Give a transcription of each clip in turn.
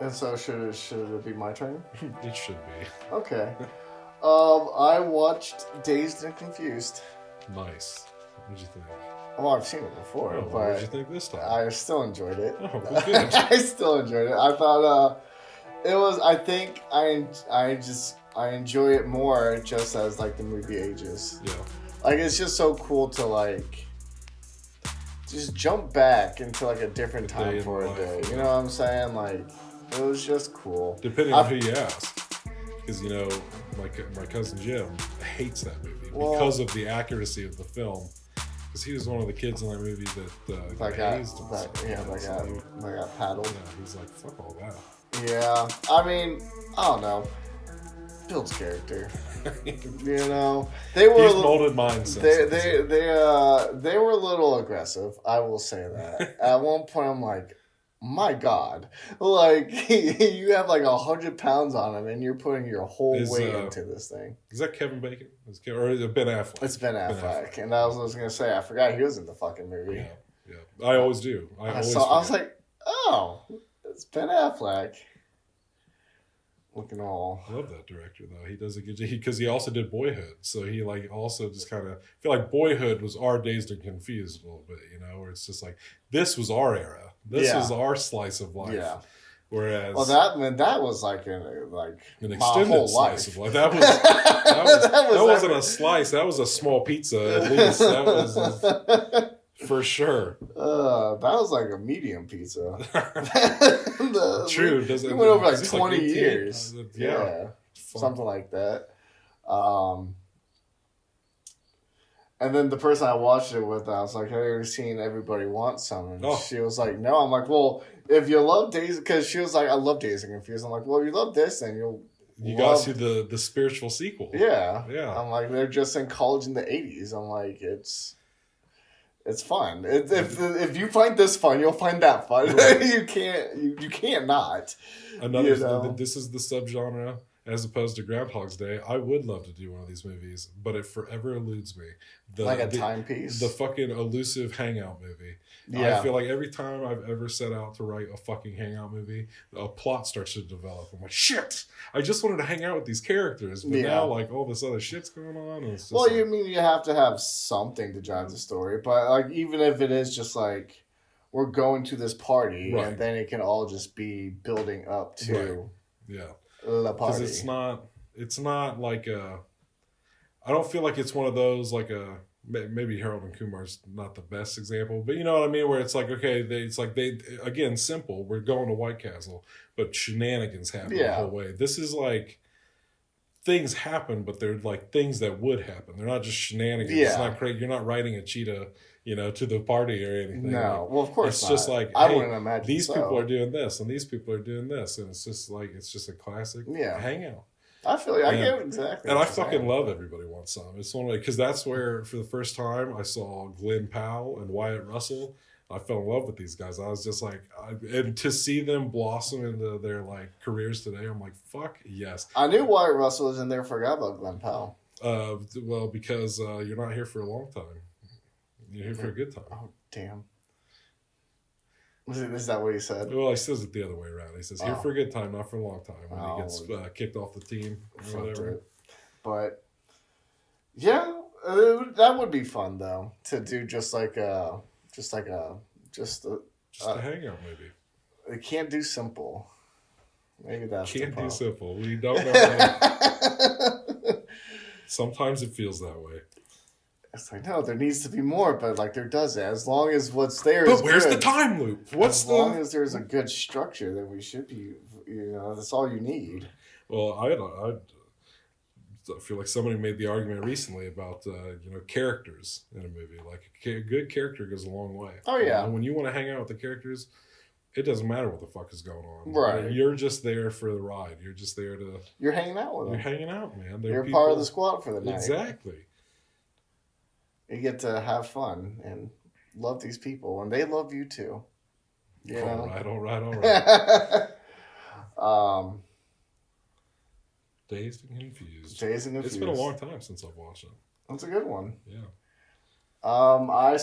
And so should it be my turn? It should be. Okay. I watched Dazed and Confused. Nice. What'd you think? Well, I've seen it before, but what did you think this time? I still enjoyed it. Oh, well, good. I still enjoyed it. I thought it was. I think I enjoy it more just as like the movie ages. Yeah. Like it's just so cool to like just jump back into like a different time for a day. You know what I'm saying? Like it was just cool. Depending on who you ask. Because, you know, my cousin Jim hates that movie because of the accuracy of the film. Because he was one of the kids in that movie that got hazed. That got paddled. Yeah, he's like, fuck all that. Yeah, I mean, I don't know. Builds character. You know, they were. He's molded mine since. They were a little aggressive. I will say that. At one point, I'm like, my God, like you have like 100 pounds on him, and you're putting your whole weight into this thing. Is that Kevin Bacon? Or is it Ben Affleck? It's Ben Affleck. And I was gonna say, I forgot he was in the fucking movie. Yeah. I always do. I was like, oh, it's Ben Affleck. Looking all. I love that director though. He does a good job because he also did Boyhood, so he like also just kind of feel like Boyhood was our Dazed and Confused a little bit, you know, where it's just like this was our era, this was our slice of life. Yeah. Whereas, well, that was like an extended slice of life. That wasn't a slice. That was a small pizza at least. That was. For sure. That was like a medium pizza. True. It went over like 20 years. Yeah. Something like that. And then the person I watched it with, I was like, have you ever seen Everybody Wants Some? And she was like, no. I'm like, well, if you love Dazed, because she was like, I love Dazed and Confused. I'm like, well, if you love this, then you got to see the spiritual sequel. Yeah. Yeah. I'm like, they're just in college in the 80s. I'm like, it's fun. If you find this fun, you'll find that fun. Right. you can't not. This is the subgenre as opposed to Groundhog's Day. I would love to do one of these movies, but it forever eludes me. Like a timepiece. The fucking elusive hangout movie. Yeah. I feel like every time I've ever set out to write a fucking hangout movie, a plot starts to develop. I'm like, shit! I just wanted to hang out with these characters, but now like all this other shit's going on. And it's just you have to have something to drive the story, but like even if it is just like we're going to this party, and then it can all just be building up to the party. Because it's not like a. I don't feel like it's one of those like a. Maybe Harold and Kumar's not the best example, but you know what I mean? Where it's like, okay, again, simple. We're going to White Castle, but shenanigans happen the whole way. This is like, things happen, but they're like things that would happen. They're not just shenanigans. Yeah. It's not crazy. You're not riding a cheetah, you know, to the party or anything. No, well, of course it's just like, I wouldn't imagine these people are doing this, and these people are doing this, and it's just like, it's just a classic hangout. I feel like I get exactly. And I fucking love Everybody Wants Some. It's one of because that's where for the first time I saw Glenn Powell and Wyatt Russell. I fell in love with these guys. I was just like, and to see them blossom into their like careers today, I'm like, fuck yes. I knew Wyatt Russell was in there. Forgot about Glenn Powell. Well, because you're not here for a long time. You're here for a good time. Oh damn. Is that what he said? Well, he says it the other way around. He says, here for a good time, not for a long time. When he gets kicked off the team or whatever. But, yeah, that would be fun, though, to do just a hangout movie. They can't do simple. Maybe that's Can't do simple. We don't know that. Sometimes it feels that way. It's like, no, there needs to be more, but like there doesn't. As long as what's there is good. But where's the time loop? As long as there's a good structure, then we should be, that's all you need. Well, I feel like somebody made the argument recently about, characters in a movie. Like a good character goes a long way. Oh, yeah. And when you want to hang out with the characters, it doesn't matter what the fuck is going on. Right. You're just there for the ride. You're just there to... You're hanging out with them. You're hanging out, man. You're part of the squad for the night. Exactly. You get to have fun and love these people, and they love you too. All right. Dazed and Confused. It's been a long time since I've watched it. That's a good one. Yeah. I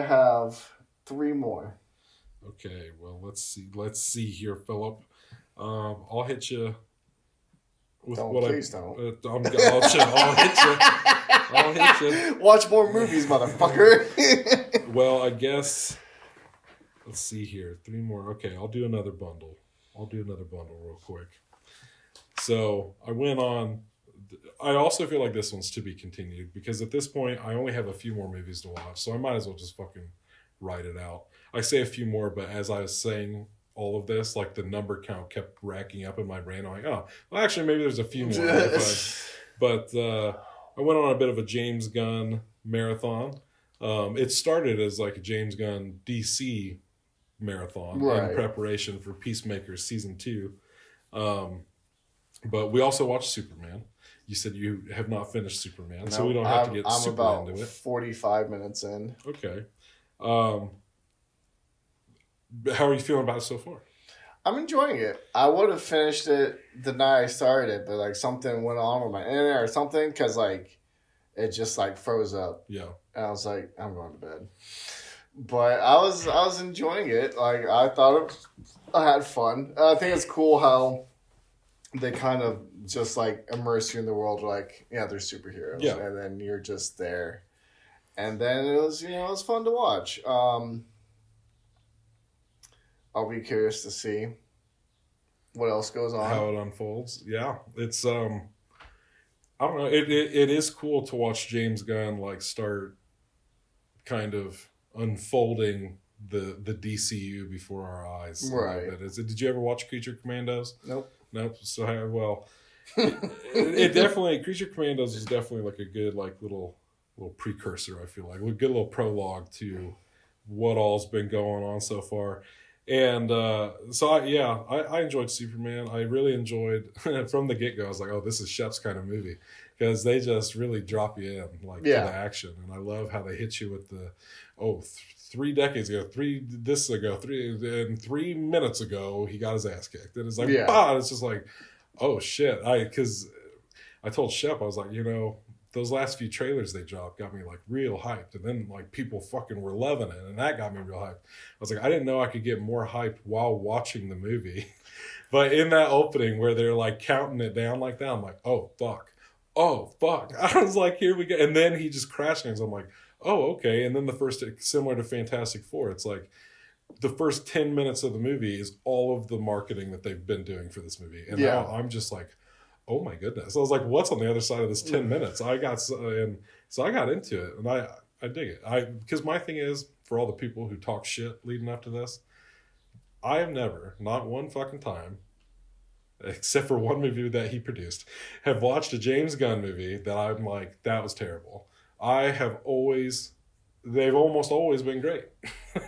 have 3 more. Okay, well, let's see. Let's see here, Philip. I'll hit you with Don't, what please don't. I'll hit you. I'll hit you. Watch more movies, motherfucker. Well, I guess. Let's see here. 3 more. Okay, I'll do another bundle. Real quick. So I went on. I also feel like this one's to be continued because at this point I only have a few more movies to watch, so I might as well just fucking write it out. I say a few more, but as I was saying all of this, like the number count kept racking up in my brain. I'm like, oh, well, actually, maybe there's a few more. But I went on a bit of a James Gunn marathon. It started as like a James Gunn DC marathon in preparation for Peacemaker season 2. But we also watched Superman. You said you have not finished Superman, so we don't have to get super about into it. 45 minutes in. Okay. How are you feeling about it so far? I'm enjoying it. I would have finished it the night I started it, but like something went on with my internet or something because like it just like froze up. Yeah. And I was like, I'm going to bed. But I was enjoying it. Like I thought I had fun. I think it's cool how they kind of just like immerse you in the world. Like, yeah, they're superheroes, and then you're just there. And then it was, it was fun to watch. I'll be curious to see what else goes on, how it unfolds. Yeah, it's I don't know. It is cool to watch James Gunn like start kind of unfolding the DCU before our eyes. Right. Did you ever watch Creature Commandos? Nope. So well, it definitely Creature Commandos is definitely like a good like little precursor. I feel like a good little prologue to what all's been going on so far. And so I enjoyed Superman. I really enjoyed from the get go. I was like, oh, this is Shep's kind of movie because they just really drop you in like to the action, and I love how they hit you with the 3 decades ago, 3 minutes ago, he got his ass kicked, and it's like, it's just like, oh shit, because I told Shep, I was like, those last few trailers they dropped got me like real hyped, and then like people fucking were loving it, and that got me real hyped. I was like, I didn't know I could get more hyped while watching the movie. But in that opening where they're like counting it down like that, I'm like, oh fuck. I was like, here we go. And then he just crash lands. I'm like, oh, okay. And then the first, similar to Fantastic Four, it's like the first 10 minutes of the movie is all of the marketing that they've been doing for this movie. And now I'm just like, oh my goodness. I was like, what's on the other side of this 10 minutes? So I got into it, and I dig it. Because my thing is, for all the people who talk shit leading up to this, I have never, not one fucking time, except for one movie that he produced, have watched a James Gunn movie that I'm like, that was terrible. They've almost always been great.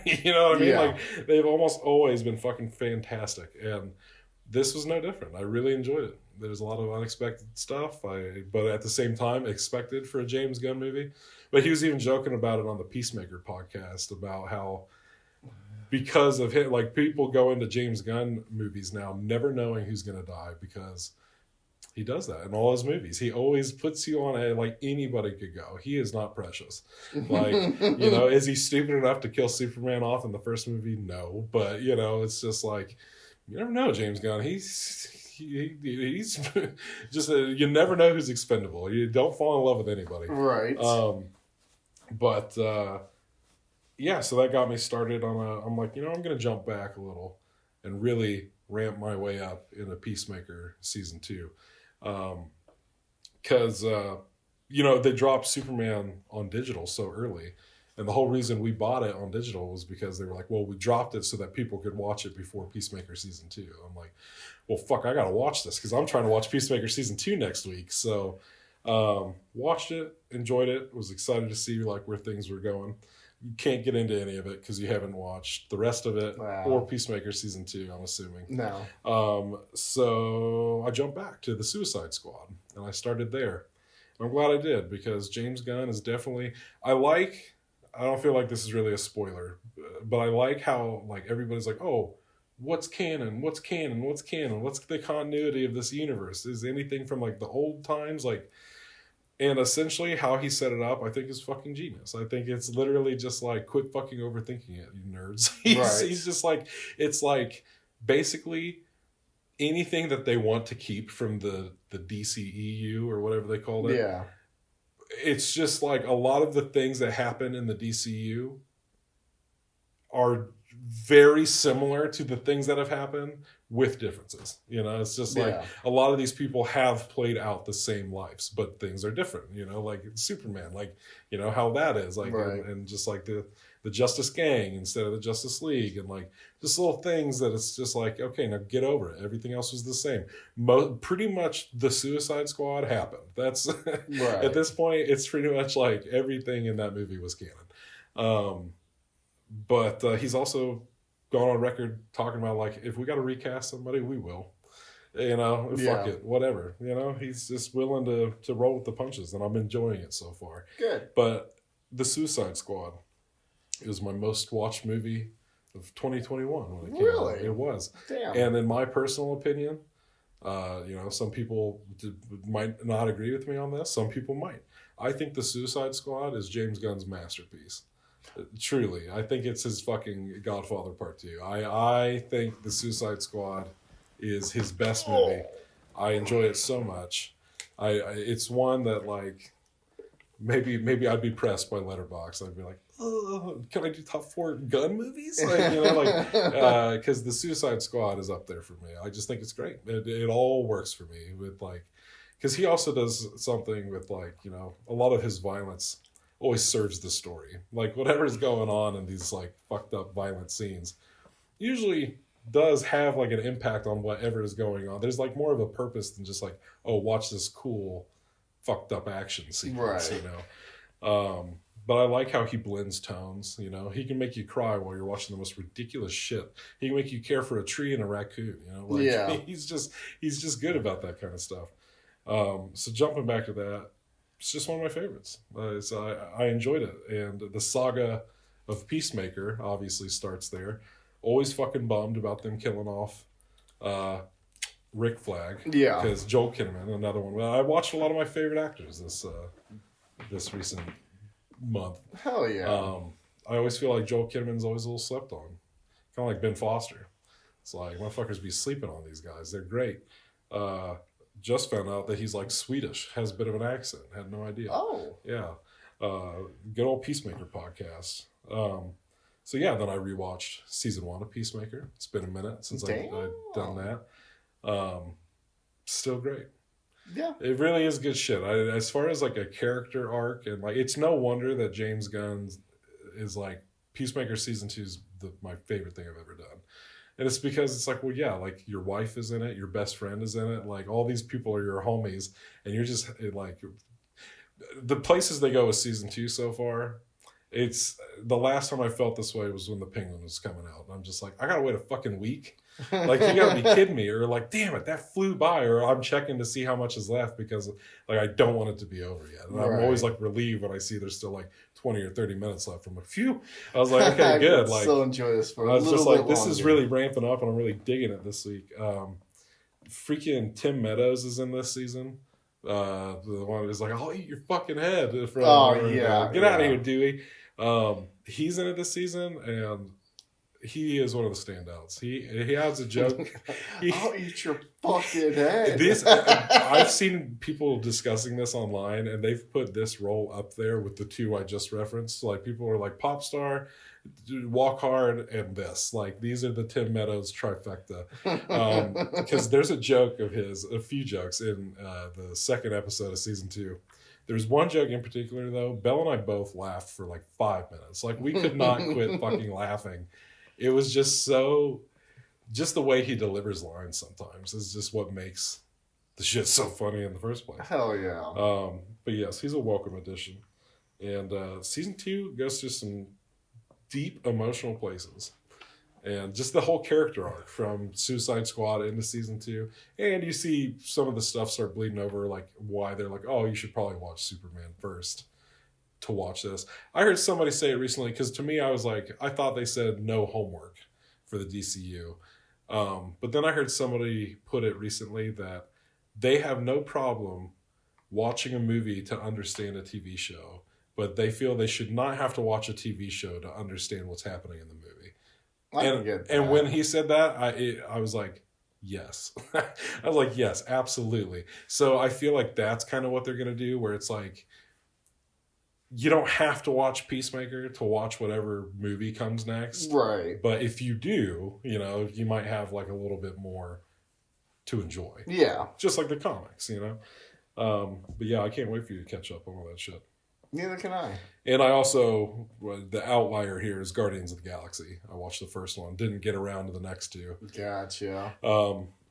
You know what I mean? Yeah. Like, they've almost always been fucking fantastic. And this was no different. I really enjoyed it. There's a lot of unexpected stuff, but at the same time, expected for a James Gunn movie. But he was even joking about it on the Peacemaker podcast about how, because of him, like, people go into James Gunn movies now never knowing who's going to die because he does that in all his movies. He always puts you on like anybody could go. He is not precious. Like, is he stupid enough to kill Superman off in the first movie? No. But, it's just like, you never know, James Gunn. He's just you never know who's expendable. You don't fall in love with anybody, right? So that got me started on I'm like, I'm gonna jump back a little and really ramp my way up into Peacemaker season 2, because they dropped Superman on digital so early. And the whole reason we bought it on digital was because they were like, well, we dropped it so that people could watch it before Peacemaker season 2. I'm like, well, fuck, I got to watch this because I'm trying to watch Peacemaker season 2 next week. So watched it, enjoyed it, was excited to see like where things were going. You can't get into any of it because you haven't watched the rest of it or Peacemaker season 2, I'm assuming. No. So I jumped back to the Suicide Squad and I started there. I'm glad I did because James Gunn is definitely, I don't feel like this is really a spoiler, but I like how like everybody's like, oh, what's canon? What's canon? What's canon? What's the continuity of this universe? Is anything from like the old times? Like, And essentially how he set it up, I think, is fucking genius. I think it's literally just like, quit fucking overthinking it, you nerds. He's just like, it's like basically anything that they want to keep from the DCEU or whatever they called it. Yeah. It's just like a lot of the things that happen in the DCU are very similar to the things that have happened with differences. You know, it's just like a lot of these people have played out the same lives, but things are different, you know, like Superman, like, you know, how that is like, and just like the Justice Gang instead of the Justice League, and like just little things that it's just like, okay, now get over it. Everything else was the same. Pretty much the Suicide Squad happened. That's at this point, it's pretty much like everything in that movie was canon. But he's also gone on record talking about, like, if we got to recast somebody, we will. You know, fuck it, whatever. You know, he's just willing to roll with the punches, and I'm enjoying it so far. Good. But the Suicide Squad is my most watched movie of 2021 when it came out. It was. Damn. And in my personal opinion, you know, some people might not agree with me on this. Some people might. I think the Suicide Squad is James Gunn's masterpiece. Truly, I think it's his fucking Godfather Part 2. I think the Suicide Squad is his best movie. I enjoy it so much. It's one that, like, maybe I'd be pressed by Letterboxd. I'd be like, oh, can I do top 4 Gunn movies? Like, you know, like, because the Suicide Squad is up there for me. I just think it's great. It all works for me with, like, because he also does something with, like, you know, a lot of his violence always serves the story. Like, whatever's going on in these, like, fucked up violent scenes usually does have, like, an impact on whatever is going on. There's, like, more of a purpose than just like, oh, watch this cool fucked up action sequence, you know. But I like how he blends tones, you know. He can make you cry while you're watching the most ridiculous shit. He can make you care for a tree and a raccoon, you know. Like, he's just good about that kind of stuff. So jumping back to that, it's just one of my favorites. I enjoyed it. And the saga of Peacemaker obviously starts there. Always fucking bummed about them killing off Rick Flag. Yeah. Because Joel Kinnaman, another one. Well, I watched a lot of my favorite actors this recent month. Hell yeah. I always feel like Joel Kinnaman's always a little slept on. Kind of like Ben Foster. It's like, motherfuckers be sleeping on these guys. They're great. Just found out that he's, like, Swedish, has a bit of an accent. Had no idea. Oh. Yeah. Good old Peacemaker podcast. So yeah, then I rewatched season 1 of Peacemaker. It's been a minute since I'd done that. Still great. Yeah. It really is good shit. As far as, like, a character arc, and, like, it's no wonder that James Gunn is, like, Peacemaker season 2 is my favorite thing I've ever done. And it's because it's like, well, yeah, like, your wife is in it, your best friend is in it, like, all these people are your homies, and you're just, like, the places they go with season 2 so far, it's, the last time I felt this way was when The Penguin was coming out, and I'm just like, I gotta wait a fucking week? Like, you gotta be kidding me, or like, damn it, that flew by, or I'm checking to see how much is left because, like, I don't want it to be over yet, and I'm always, like, relieved when I see there's still, like, 20 or 30 minutes left. I'm like, phew. I was like, okay, good. Like, still enjoy this for a little bit. I was just like, this is really ramping up, and I'm really digging it this week. Freaking Tim Meadows is in this season. The one who's like, I'll eat your fucking head. Get out of here, Dewey. He's in it this season, and he is one of the standouts. He has a joke. I'll eat your fucking head. I've seen people discussing this online, and they've put this role up there with the 2 I just referenced. Like, people are like, Pop Star, Walk Hard, and this. Like, these are the Tim Meadows trifecta. Because there's a few jokes in the second episode of season 2. There's one joke in particular, though. Belle and I both laughed for like 5 minutes. Like, we could not quit fucking laughing. It was just the way he delivers lines sometimes is just what makes the shit so funny in the first place. Hell yeah. But yes, he's a welcome addition. And season 2 goes through some deep emotional places. And just the whole character arc from Suicide Squad into season 2. And you see some of the stuff start bleeding over, like why they're like, oh, you should probably watch Superman first to watch this. I heard somebody say it recently, because to me, I was like, I thought they said no homework for the DCU. But then I heard somebody put it recently that they have no problem watching a movie to understand a TV show, but they feel they should not have to watch a TV show to understand what's happening in the movie. I can get that. And when he said that, I was like, yes. I was like, yes, absolutely. So I feel like that's kind of what they're going to do, where it's like, you don't have to watch Peacemaker to watch whatever movie comes next. Right. But if you do, you know, you might have like a little bit more to enjoy. Yeah. Just like the comics, you know? But yeah, I can't wait for you to catch up on all that shit. Neither can I. And I also, the outlier here is Guardians of the Galaxy. I watched the first one. Didn't get around to the next two. Gotcha.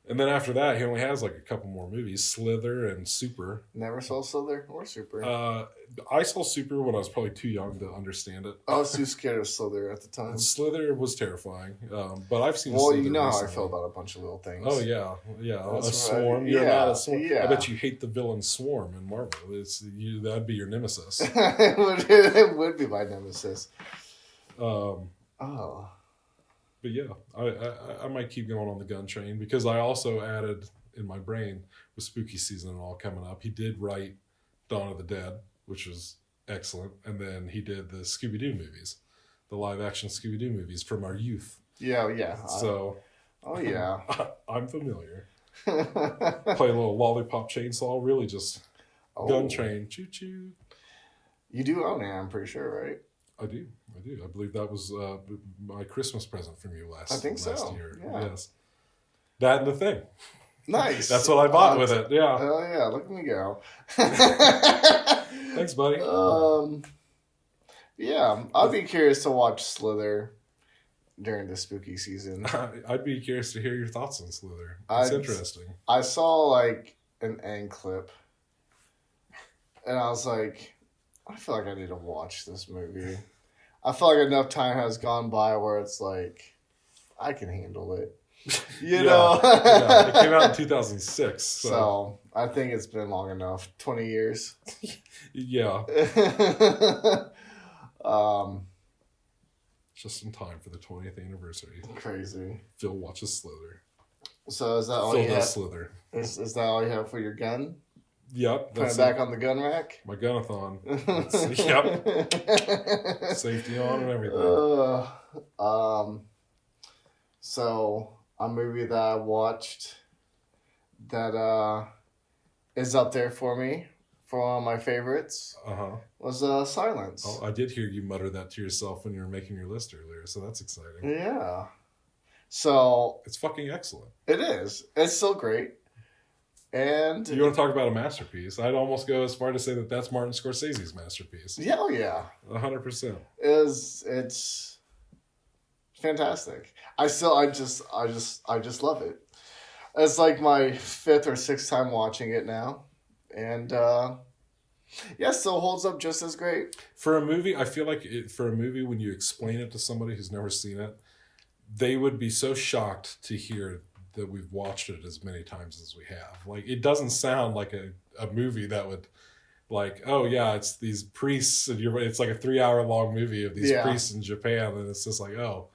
And then after that, he only has like a couple more movies, Slither and Super. Never saw Slither or Super. I saw Super when I was probably too young to understand it. I was too scared of Slither at the time. Slither was terrifying, but I've seen. Well, Slither you know recently. how I feel about a bunch of little things. Oh yeah. That's A swarm. right. You're Yeah, not a swarm. yeah. I bet you hate the villain Swarm in Marvel. That'd be your nemesis. It would be my nemesis. But yeah, I might keep going on the Gunn train because I also added in my brain with spooky season and all coming up. He did write Dawn of the Dead, which was excellent, and then he did the Scooby-Doo movies, the live-action Scooby-Doo movies from our youth. Yeah. So, yeah. I'm familiar. Play a little Lollipop Chainsaw, really just Gunn train, choo-choo. You do own it, I'm pretty sure, right? I do. I believe that was my Christmas present from you last year. Yeah. Yes. That and the Thing. Nice. That's what I bought with it. Yeah. Oh yeah, look at me go. Thanks, buddy. Yeah, I'd be curious to watch Slither during the spooky season. I'd be curious to hear your thoughts on Slither. It's interesting. I saw like an end clip, and I was like, I feel like I need to watch this movie. I feel like enough time has gone by where it's like, I can handle it. You know? Yeah, it came out in 2006. So I think it's been long enough. 20 years. Yeah. Just in time for the 20th anniversary. Crazy. Phil watches Slither. So is that all Phil you does have? Slither. Is that all you have for your gun? Yep. Put it back on the gun rack? My Gunathon. Yep. Safety on and everything. So a movie that I watched that is up there for me for one of my favorites was Silence. Oh, I did hear you mutter that to yourself when you were making your list earlier, so that's exciting. Yeah. So it's fucking excellent. It is. It's so great. And you want to talk about a masterpiece? I'd almost go as far to say that that's Martin Scorsese's masterpiece. Yeah, oh yeah. 100%. It's fantastic. I just love it. It's like my 5th or 6th time watching it now. And still holds up just as great. For a movie, I feel like for a movie, when you explain it to somebody who's never seen it, they would be so shocked to hear that we've watched it as many times as we have. Like, it doesn't sound like a movie that would, like, oh yeah, it's these priests, and it's like a 3-hour long movie of these priests in Japan, and it's just like, oh,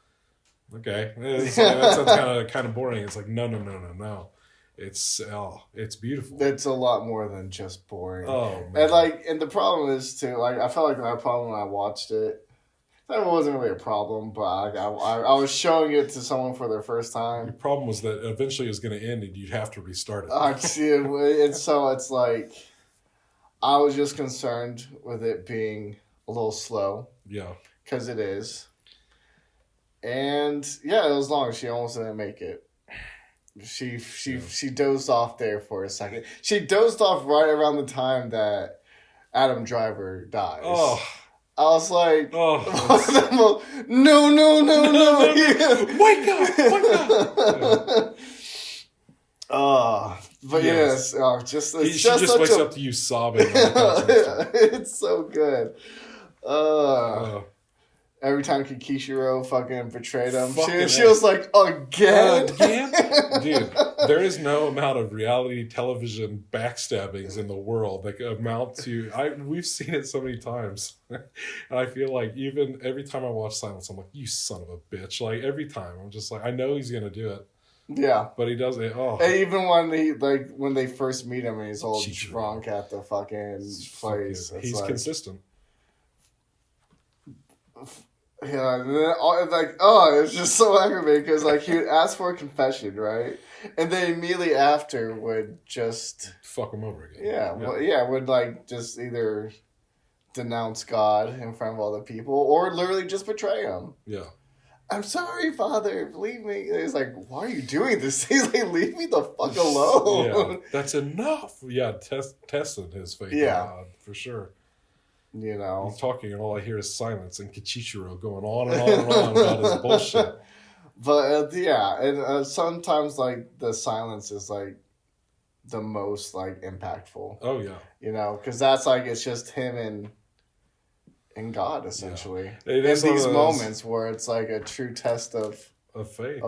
okay, that sounds kind of boring. It's like, no. It's beautiful. It's a lot more than just boring. Oh man. And the problem is too, like, I felt like my problem when I watched it, that wasn't really a problem, but I was showing it to someone for their first time. The problem was that eventually it was going to end and you'd have to restart it. I see it, and so it's like, I was just concerned with it being a little slow. Yeah. Because it is. And yeah, it was long. She almost didn't make it. She dozed off there for a second. She dozed off right around the time that Adam Driver dies. Oh. I was like, no. Wake up. But yes, she just wakes up to you sobbing. It's so good. Every time Kikishiro fucking betrayed him, she was like, again? Dude, there is no amount of reality television backstabbings in the world that amount to... We've seen it so many times. And I feel like even every time I watch Silence, I'm like, you son of a bitch. Like, every time. I'm just like, I know he's going to do it. Yeah. But he does it. Oh, and even when they first meet him and he's all drunk at the fucking place, he's consistent. Yeah, and then it's just so aggravating because like he would ask for a confession, right, and then immediately after would just fuck him over again. Would like just either denounce God in front of all the people or literally just betray him. Yeah. I'm sorry, Father. Believe me. And he's like, why are you doing this? He's like, leave me the fuck alone. Yeah, that's enough. Yeah, testing his faith. Yeah, God, for sure. You know, he's talking, and all I hear is silence and Kichichiro going on and on and on about his bullshit. But and sometimes like the silence is like the most like impactful. Oh yeah, you know, because that's like it's just him and God essentially. Yeah. It is these moments where it's like a true test of faith.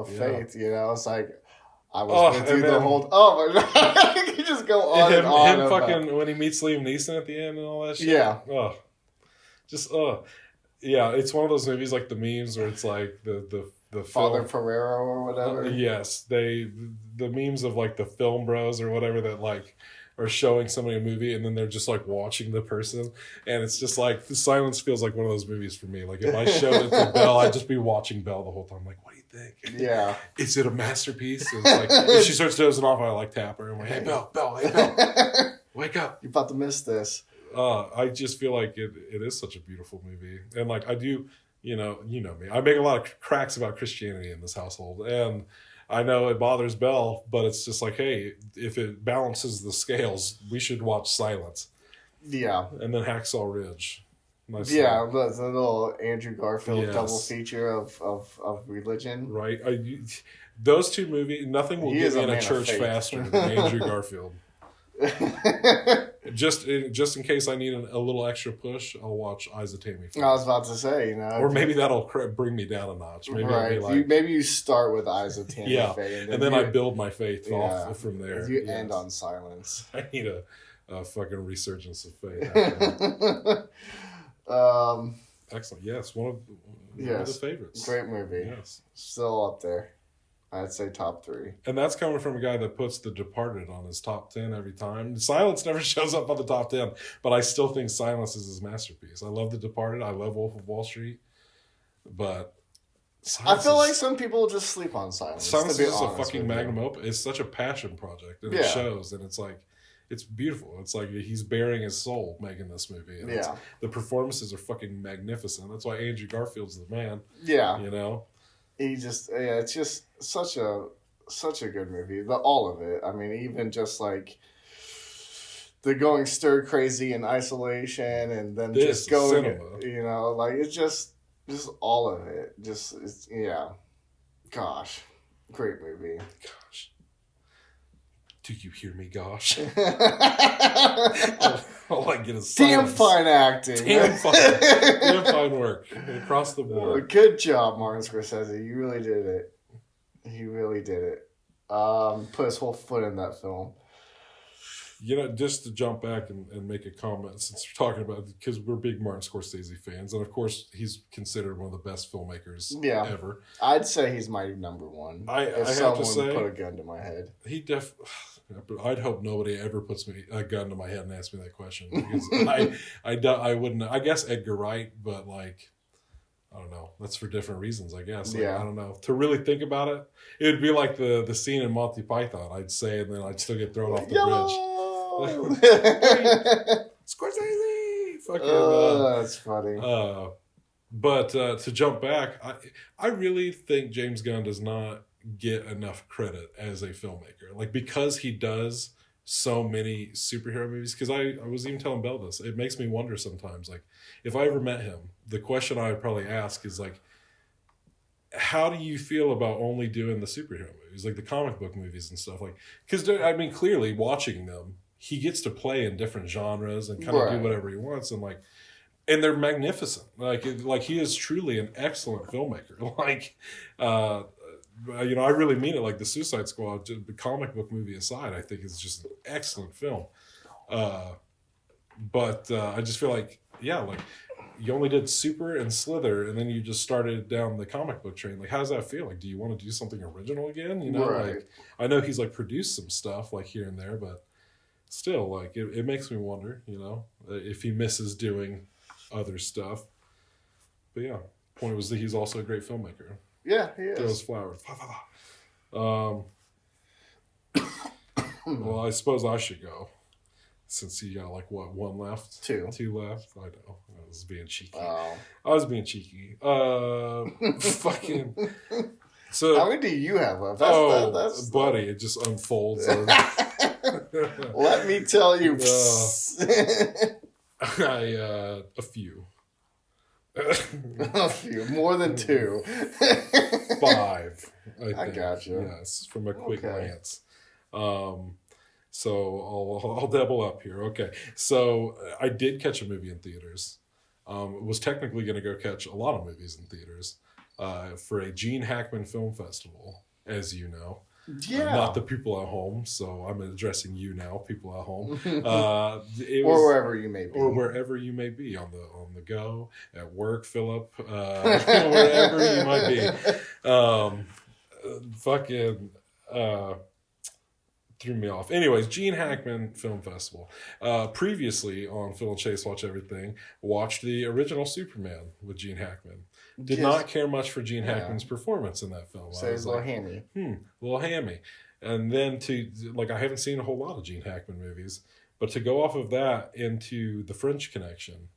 You know, it's like I was with you the whole. Oh my god, you just go on and on. Him fucking when he meets Liam Neeson at the end and all that shit. Yeah. Yeah, it's one of those movies like the memes where it's like the Father Ferrero or whatever. Yes, the memes of like the film bros or whatever that like are showing somebody a movie and then they're just like watching the person, and it's just like the silence feels like one of those movies for me. Like if I showed it to Belle, I'd just be watching Belle the whole time. Like, what do you think? Yeah, is it a masterpiece? And it's like if she starts dozing off, I like tap her. I'm like, hey Belle, wake up! You're about to miss this. I just feel like it is such a beautiful movie, and like I do. You know me. I make a lot of cracks about Christianity in this household, and I know it bothers Belle, but it's just like, hey, if it balances the scales, we should watch Silence. Yeah. And then Hacksaw Ridge. The little Andrew Garfield double feature of religion. Right. Those two movies, nothing will get me in a church faster than Andrew Garfield. Just in case I need a little extra push, I'll watch Eyes of Tammy Faye. I was about to say, or maybe that'll bring me down a notch. Maybe right. Maybe you start with Eyes of Tammy Faye, and then I build my faith off from there. You end on Silence. I need a fucking resurgence of faith. Excellent. Yes, one of the favorites. Great movie. Yes, still up there. I'd say top 3. And that's coming from a guy that puts The Departed on his top 10 every time. Silence never shows up on the top 10, but I still think Silence is his masterpiece. I love The Departed. I love Wolf of Wall Street. But I feel like some people just sleep on Silence. Silence is just a fucking magnum opus. It's such a passion project, and it shows. And it's like, it's beautiful. It's like he's bearing his soul making this movie. And the performances are fucking magnificent. That's why Andrew Garfield's the man. Yeah. You know? It's just such a good movie. All of it. I mean, even just like the going stir crazy in isolation, and then just going, cinema. You know, like it's just all of it. Gosh, great movie. Gosh, do you hear me? Gosh, all I get is silence. Damn fine acting. Damn fine work across the board. Good job, Martin Scorsese. You really did it. He really did it. Put his whole foot in that film. You know, just to jump back and make a comment, since we're talking about, because we're big Martin Scorsese fans, and of course he's considered one of the best filmmakers ever. I'd say he's my number one. I have to say, put a gun to my head. I'd hope nobody ever puts a gun to my head and asks me that question, because I wouldn't. I guess Edgar Wright, but like, I don't know. That's for different reasons, I guess. Like, I don't know. To really think about it, it would be like the scene in Monty Python. I'd say, and then I'd still get thrown off the bridge. Scorsese! Fucking, that's funny. But to jump back, I really think James Gunn does not get enough credit as a filmmaker. Like, because he does so many superhero movies, because I was even telling Belle this, it makes me wonder sometimes, like, if I ever met him, the question I would probably ask is like, how do you feel about only doing the superhero movies, like the comic book movies and stuff? Like, because I mean, clearly watching them, he gets to play in different genres and kind of do whatever he wants, and they're magnificent. Like he is truly an excellent filmmaker. Like, you know, I really mean it. Like the Suicide Squad, the comic book movie aside, I think it's just an excellent film. But I just feel like, you only did Super and Slither, and then you just started down the comic book train. Like, how does that feel? Like, do you want to do something original again? You know, Right. like, I know he's like produced some stuff like here and there, but still, like, it makes me wonder, you know, if he misses doing other stuff. But yeah, point was that he's also a great filmmaker. Yeah, he is. Throws flowers. Well, I suppose I should go. Since you got like what, one left? Two left. I know. I was being cheeky. Wow. I was being cheeky. Fucking. So how many do you have left? That's buddy, it just unfolds. Let me tell you. A few. A few, more than two. 5. I got you. Yes, from a quick glance. So I'll double up here. Okay, so I did catch a movie in theaters. Was technically going to go catch a lot of movies in theaters for a Gene Hackman Film Festival, as you know. Yeah. Not the people at home, so I'm addressing you now, people at home. Or wherever you may be. Or wherever you may be, on the go, at work, Philip, wherever you might be. Threw me off. Anyways, Gene Hackman Film Festival. Previously on Phil and Chase Watch Everything, watched the original Superman with Gene Hackman. Did not care much for Gene Hackman's performance in that film. So it's a little hammy. Little hammy. And then I haven't seen a whole lot of Gene Hackman movies, but to go off of that into The French Connection,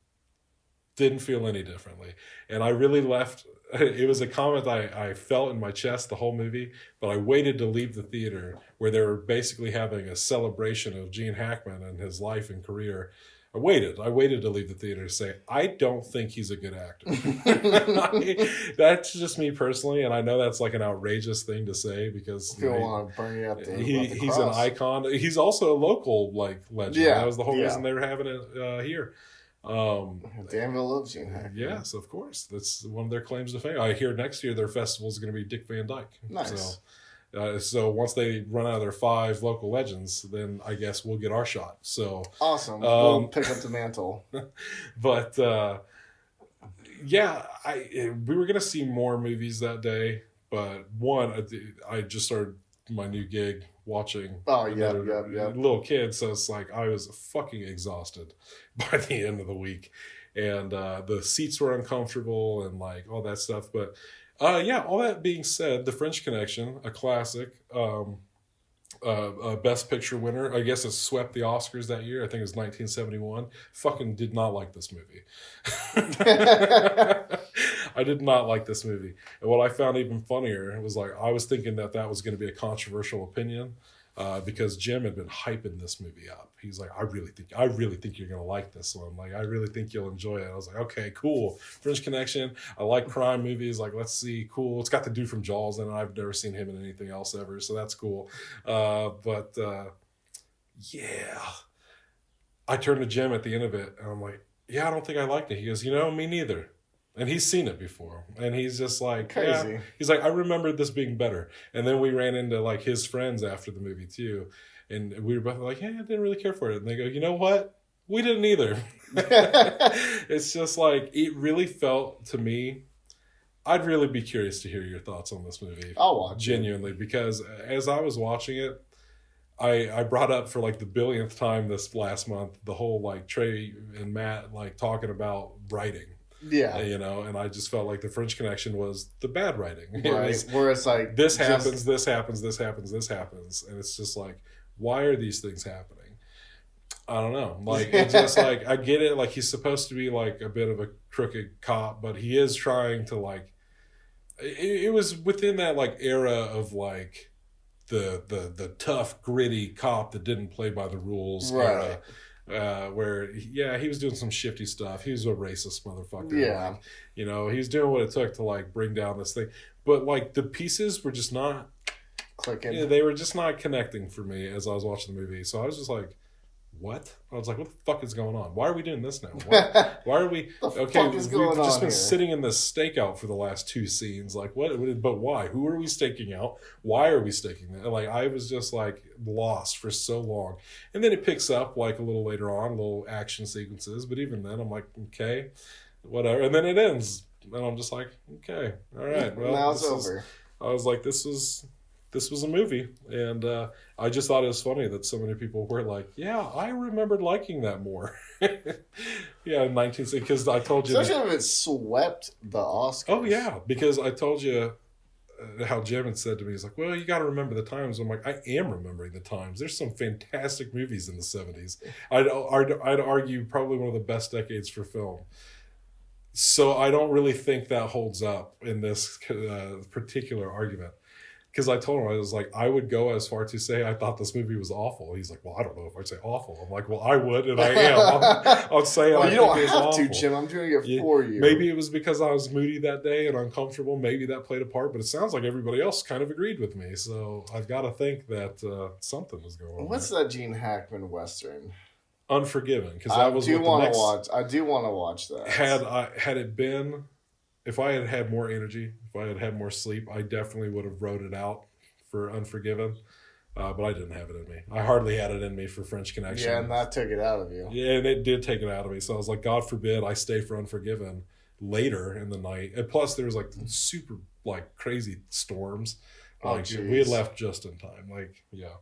didn't feel any differently. And I really left, it was a comment I felt in my chest the whole movie, but I waited to leave the theater where they were basically having a celebration of Gene Hackman and his life and career. I waited to leave the theater to say, I don't think he's a good actor. That's just me personally, and I know that's like an outrageous thing to say because want to burn you up he's an icon. He's also a local legend. Yeah. That was the whole reason they were having it here. Danville loves Gene Hackman. Yes, of course. That's one of their claims to fame. I hear next year their festival is going to be Dick Van Dyke. Nice. So once they run out of their 5 local legends, then I guess we'll get our shot. So awesome. We'll pick up the mantle. But we were gonna see more movies that day. But one, I just started my new gig watching. Oh yeah, little kid. So it's like I was fucking exhausted by the end of the week, and the seats were uncomfortable and like all that stuff. But all that being said, The French Connection, a classic, Best Picture winner. I guess it swept the Oscars that year. I think it was 1971. Fucking did not like this movie. I did not like this movie. And what I found even funnier was like, I was thinking that was going to be a controversial opinion. Because Jim had been hyping this movie up. He's like, I really think you're gonna like this one. Like, I really think you'll enjoy it. I was like, okay, cool. French Connection. I like crime movies. Like, let's see, cool. It's got the dude from Jaws, and I've never seen him in anything else ever, so that's cool. But I turned to Jim at the end of it, and I'm like, yeah, I don't think I liked it. He goes, me neither. And he's seen it before. And he's just like, crazy. Yeah. He's like, I remembered this being better. And then we ran into like his friends after the movie too. And we were both like, I didn't really care for it. And they go, you know what? We didn't either. It's just like, it really felt to me, I'd really be curious to hear your thoughts on this movie. I'll watch genuinely, because as I was watching it, I brought up for like the billionth time this last month, the whole like Trey and Matt like talking about writing. Yeah. And I just felt like The French Connection was the bad writing. Right. Where it's like, this happens, this happens, this happens, this happens. And it's just like, why are these things happening? I don't know. Like, it's just like, I get it. Like, he's supposed to be like a bit of a crooked cop, but he is trying to like, it was within that like era of like the tough, gritty cop that didn't play by the rules era. Where he was doing some shifty stuff. He was a racist motherfucker. Yeah. Like, he was doing what it took to like bring down this thing. But like the pieces were just not clicking. Yeah, they were just not connecting for me as I was watching the movie. So I was just like, what? I was like, what the fuck is going on? Why are we doing this now? Why are we we've just been sitting in this stakeout for the last 2 scenes. Like, what? But why? Who are we staking out? Why are we staking that? Like, I was just like lost for so long. And then it picks up like a little later on, little action sequences. But even then, I'm like, okay, whatever. And then it ends. And I'm just like, okay, all right. Well, now it's over. I was like, this was a movie. And I just thought it was funny that so many people were like, yeah, I remembered liking that more. Yeah, in 1960, because I told you. Especially if it swept the Oscars. Oh, yeah, because I told you how Jim had said to me, he's like, well, you got to remember the times. I'm like, I am remembering the times. There's some fantastic movies in the 70s. I'd argue probably one of the best decades for film. So I don't really think that holds up in this particular argument. Because I told him, I was like, I would go as far to say I thought this movie was awful. He's like, well, I don't know if I'd say awful. I'm like, well, I would, and I am. I'll say well, I you think don't it was have awful. to, Jim. I'm doing it for you. Maybe it was because I was moody that day and uncomfortable. Maybe that played a part, but it sounds like everybody else kind of agreed with me. So I've got to think that something was going on. What's that Gene Hackman Western? Unforgiven, because that was I do want to watch that. Had it been, if I had had more energy, if I had had more sleep, I definitely would have wrote it out for Unforgiven, but I didn't have it in me. I hardly had it in me for French Connection. Yeah, and that took it out of you. Yeah, and it did take it out of me. So I was like, God forbid I stay for Unforgiven later in the night. And plus, there was like super like crazy storms. Like we had left just in time. Like, yeah.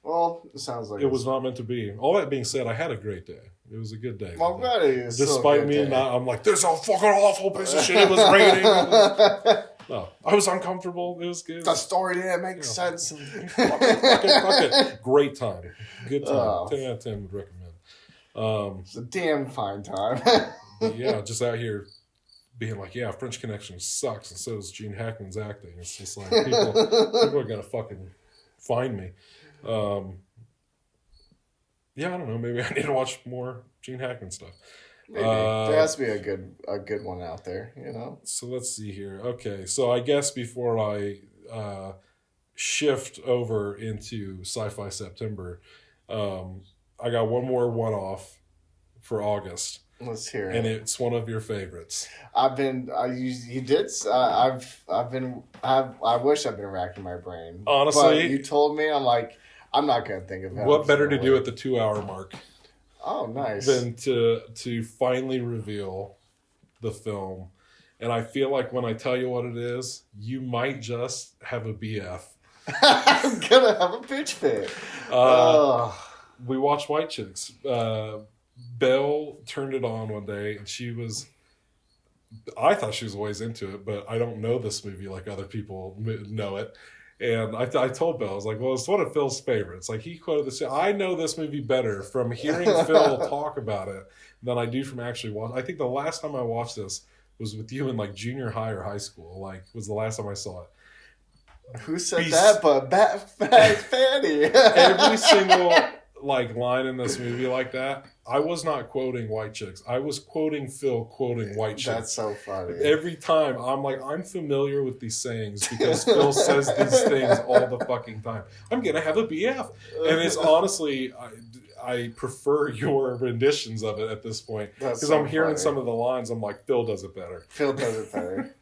Well, it sounds like it was not meant to be. All that being said, I had a great day. It was a good day. Well, I'm glad it is. Despite me not, I'm like, this is a fucking awful piece of shit. It was raining. No, I was uncomfortable. It was good. The story didn't make sense. Fuck it. Great time. Good time. 10 out of 10 would recommend. It's a damn fine time. Yeah, just out here being like, yeah, French Connection sucks, and so does Gene Hackman's acting. It's just like, people are going to fucking find me. Yeah, I don't know. Maybe I need to watch more Gene Hackman stuff. Maybe. There has to be a good one out there, you know? So let's see here. Okay, so I guess before I shift over into Sci-Fi September, I got one more one-off for August. Let's hear it. And it's one of your favorites. I wish I've been racking my brain. Honestly. But you told me, I'm like, I'm not going to think of it. What better to do at the 2-hour mark? Oh, nice. Than to finally reveal the film. And I feel like when I tell you what it is, you might just have a BF. I'm going to have a bitch fit. We watched White Chicks. Belle turned it on one day, and I thought she was always into it, but I don't know this movie like other people know it. And I told Bill, I was like, well, it's one of Phil's favorites. Like, he quoted this. I know this movie better from hearing Phil talk about it than I do from actually watching. I think the last time I watched this was with you in, like, junior high or high school. Like, was the last time I saw it. Who said that but Fanny? Every single, like, line in this movie like that, I was not quoting White Chicks. I was quoting Phil quoting White Chicks. That's so funny. Every time, I'm like, I'm familiar with these sayings because Phil says these things all the fucking time. I'm going to have a BF. And it's honestly, I prefer your renditions of it at this point. Because so I'm hearing some of the lines, I'm like, Phil does it better. Phil does it better.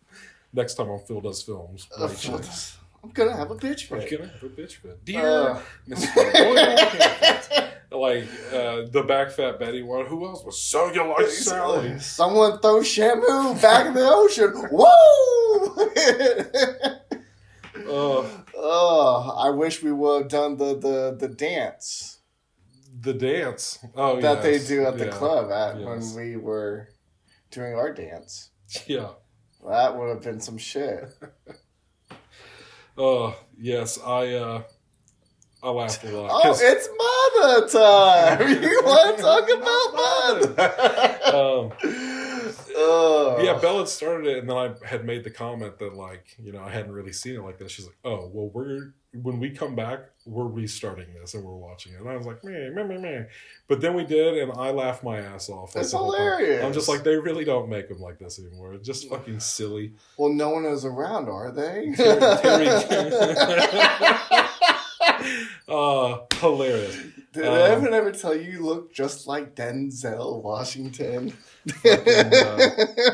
Next time on Phil Does Films. White Chicks. I'm going to have a bitch fit. I'm going to have a bitch fit. Dear Mr. Like the back fat Betty one. Who else was Cellulite Sally? Someone throw Shamu back in the ocean. Whoa! I wish we would have done the dance. The dance? Oh, that they do at the club when we were doing our dance. Yeah. That would have been some shit. Yes, I laughed a lot. Oh, it's mother time! You want to talk about mother? Yeah, Bella had started it, and then I had made the comment that, like, you know, I hadn't really seen it like this. She's like, "Oh, well, when we come back, we're restarting this and we're watching it." And I was like, meh. But then we did, and I laughed my ass off. It's hilarious. I'm just like, they really don't make them like this anymore. It's just fucking silly. Well, no one is around, are they? Hilarious. Did anyone ever tell you look just like Denzel Washington?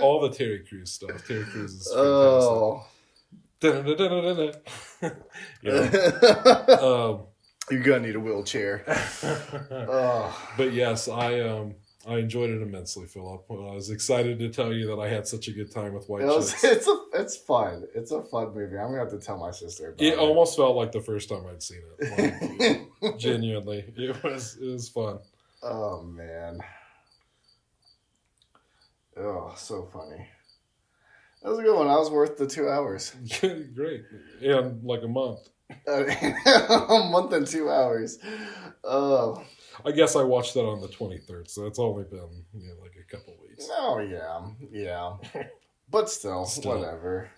All the Terry Crews stuff. Terry Crews is fantastic. You're gonna need a wheelchair. But yes, I I enjoyed it immensely, Philip. I was excited to tell you that I had such a good time with White Chicks. It's fun. It's a fun movie. I'm gonna have to tell my sister about It almost felt like the first time I'd seen it. Like, genuinely, it was fun. Oh man. Oh, so funny. That was a good one. That was worth the 2 hours. Great. And like a month. A month and 2 hours. Oh. I guess I watched that on the 23rd, so it's only been like a couple weeks. Oh yeah. But still, whatever.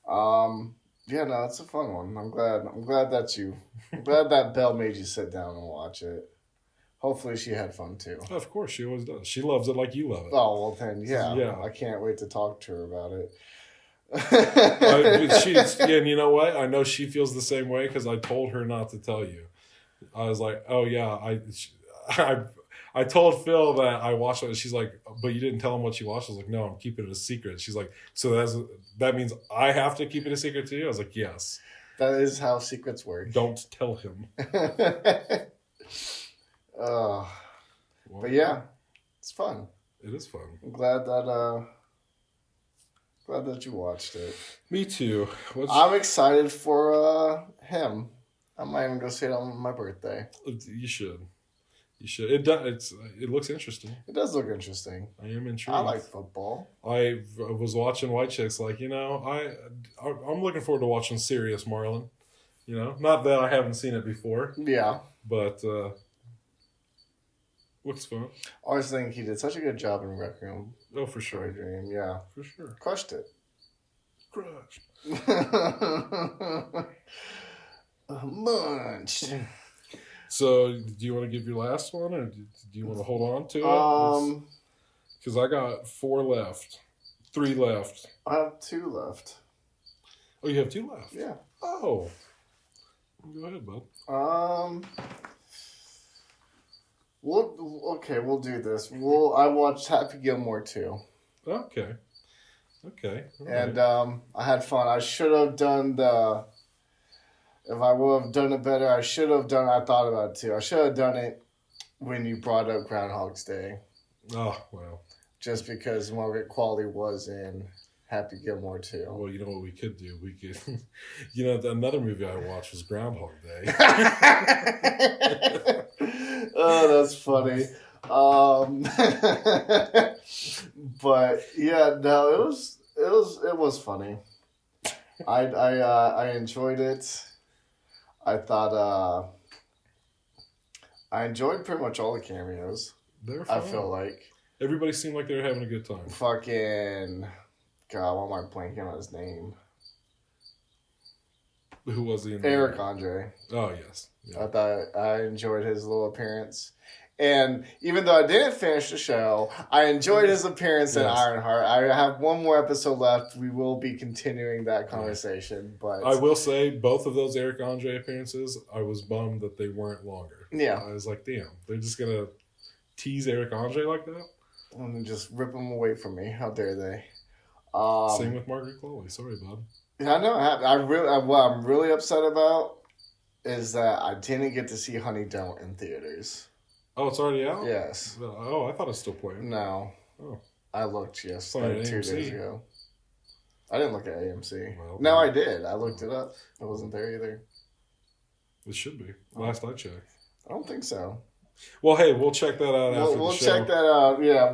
Yeah, no, it's a fun one. I'm glad that Belle made you sit down and watch it. Hopefully she had fun too. Of course, she always does. She loves it like you love it. Oh, well then, yeah. I can't wait to talk to her about it. And you know what? I know she feels the same way because I told her not to tell you. I was like, oh yeah, I told Phil that I watched it. She's like, but you didn't tell him what you watched. I was like, no, I'm keeping it a secret. She's like, so that means I have to keep it a secret to you? I was like, yes. That is how secrets work. Don't tell him. But yeah, it's fun. It is fun. I'm glad that you watched it. Me too. I'm excited for him. I might even go see it on my birthday. You should. It looks interesting. It does look interesting. I am intrigued. I like football. I was watching White Chicks. Like, I'm looking forward to watching Serious Marlin. Not that I haven't seen it before. Yeah. But looks fun. I always think he did such a good job in Rec Room. Oh, for sure. Dream. Yeah. For sure. Crushed it. Crushed. Munched. So, do you want to give your last one, or do you want to hold on to it? Because I got 4 left. 3 left. I have 2 left. Oh, you have 2 left? Yeah. Oh. Go ahead, bud. We'll do this. I watched Happy Gilmore too. Okay. And I had fun. I should have done if I would have done it better, I thought about it too. I should have done it when you brought up Groundhog's Day. Oh, well. Just because Margaret Qualley was in Happy Gilmore too. Well, you know what we could do? We could, another movie I watched was Groundhog Day. Oh, that's funny. But yeah, no, it was funny. I enjoyed it. I thought I enjoyed pretty much all the cameos. They're fun. I feel like everybody seemed like they were having a good time. Fucking God, why am I blanking on his name? Who was he? Eric Andre. Oh yes. Yeah. I thought I enjoyed his little appearance. And even though I didn't finish the show, I enjoyed his appearance in Ironheart. I have one more episode left. We will be continuing that conversation. But I will say, both of those Eric Andre appearances, I was bummed that they weren't longer. Yeah. I was like, damn, they're just going to tease Eric Andre like that? And then just rip them away from me. How dare they? Same with Margaret Qualley. Sorry, bud. Yeah, I know. What I'm really upset about is that I didn't get to see Honey Don't in theaters. Oh, it's already out? Yes. Oh, I thought it was still playing. No. Oh. I looked like 2 AMC. days ago. I didn't look at AMC. Well, no, I did. I looked it up. It wasn't there either. It should be. Last I checked. I don't think so. Well, hey, we'll check that out after the show. We'll check that out. Yeah,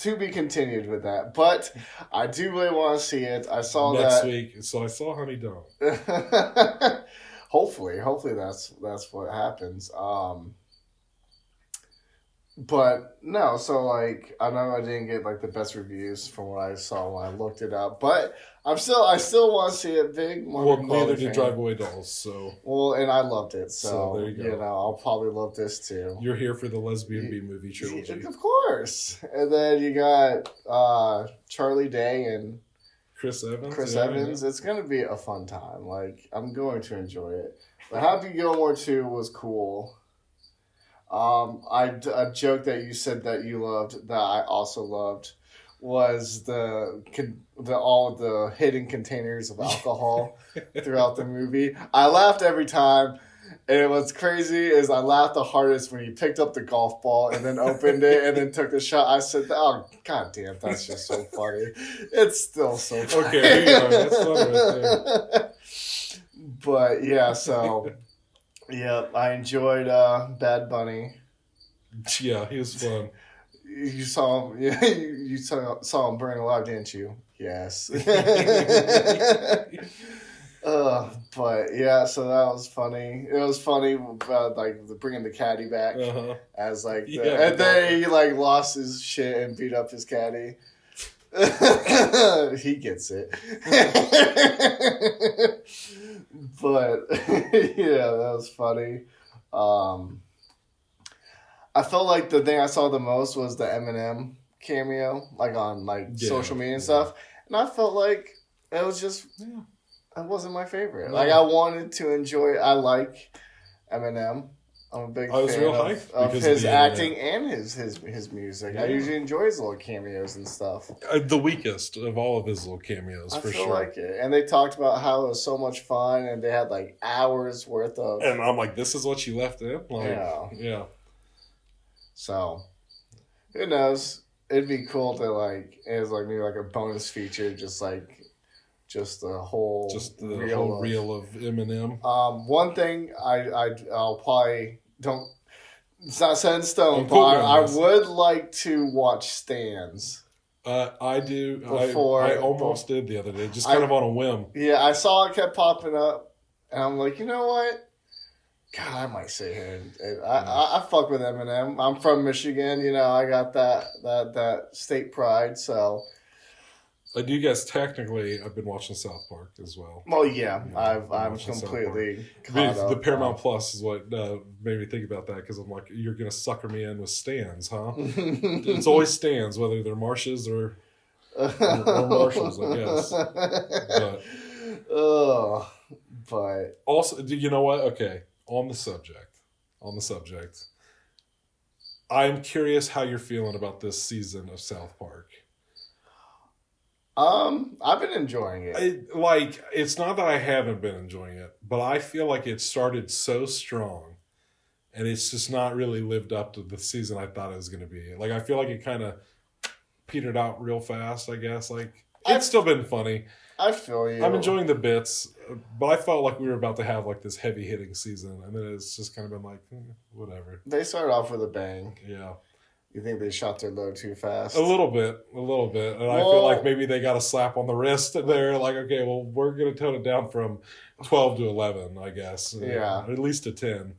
to be continued with that. But I do really want to see it. I saw next week. So I saw Honey Don't. Hopefully that's what happens. But no, so like I know I didn't get like the best reviews from what I saw when I looked it up, but I still want to see it big. Neither did Drive Away Dolls, so. Well, and I loved it, so there you go. I'll probably love this too. You're here for the lesbian B movie trilogy, of course. And then you got Charlie Day and Chris Evans. It's gonna be a fun time. Like I'm going to enjoy it. But Happy Gilmore 2 was cool. A joke that you said that you loved that I also loved was all the hidden containers of alcohol throughout the movie. I laughed every time, And what's crazy is I laughed the hardest when he picked up the golf ball and then opened it and then took the shot. I said, "Oh, god damn, that's just so funny." It's still so funny. Okay, that's funny right there. But yeah, so yeah, I enjoyed Bad Bunny. Yeah, he was fun. You saw him. Yeah, you saw him burn alive, didn't you? Yes. But yeah, so that was funny. It was funny like bringing the caddy back as like, and then he like lost his shit and beat up his caddy. He gets it. But yeah, that was funny. I felt like the thing I saw the most was the Eminem cameo, like on social media and stuff, and I felt like it was just it wasn't my favorite. Like I wanted to enjoy it. I like Eminem. I'm a big fan of his acting and his music. Yeah. I usually enjoy his little cameos and stuff. The weakest of all of his little cameos, for sure. I feel like it. And they talked about how it was so much fun, and they had like hours worth of. And I'm like, this is what you left in? Like, yeah. So, who knows? It'd be cool to it was like maybe like a bonus feature, just the whole reel of Eminem. One thing I'll probably don't. It's not set in stone, but I would like to watch Stans. I do. I almost did the other day, just kind of on a whim. Yeah, I saw it kept popping up, and I'm like, you know what? God, I might sit here and I fuck with Eminem. I'm from Michigan, I got that state pride, so. I do guess technically I've been watching South Park as well. Well, yeah, I'm completely caught up. The Paramount Plus is what made me think about that, because I'm like, you're going to sucker me in with Stans, huh? It's always Stans, whether they're Marshes or Marshalls, I guess. But also, you know what? Okay, on the subject, I'm curious how you're feeling about this season of South Park. I've been enjoying it. It's not that I haven't been enjoying it, but I feel like it started so strong, and it's just not really lived up to the season I thought it was going to be. Like, I feel like it kind of petered out real fast, I guess. Like, it's still been funny. I feel you. I'm enjoying the bits, but I felt like we were about to have, like, this heavy-hitting season, and then it's just kind of been like, whatever. They started off with a bang. Yeah. You think they shot their load too fast? A little bit. And I feel like maybe they got a slap on the wrist, and they're like, okay, well, we're going to tone it down from 12 to 11, I guess. Yeah. At least to 10.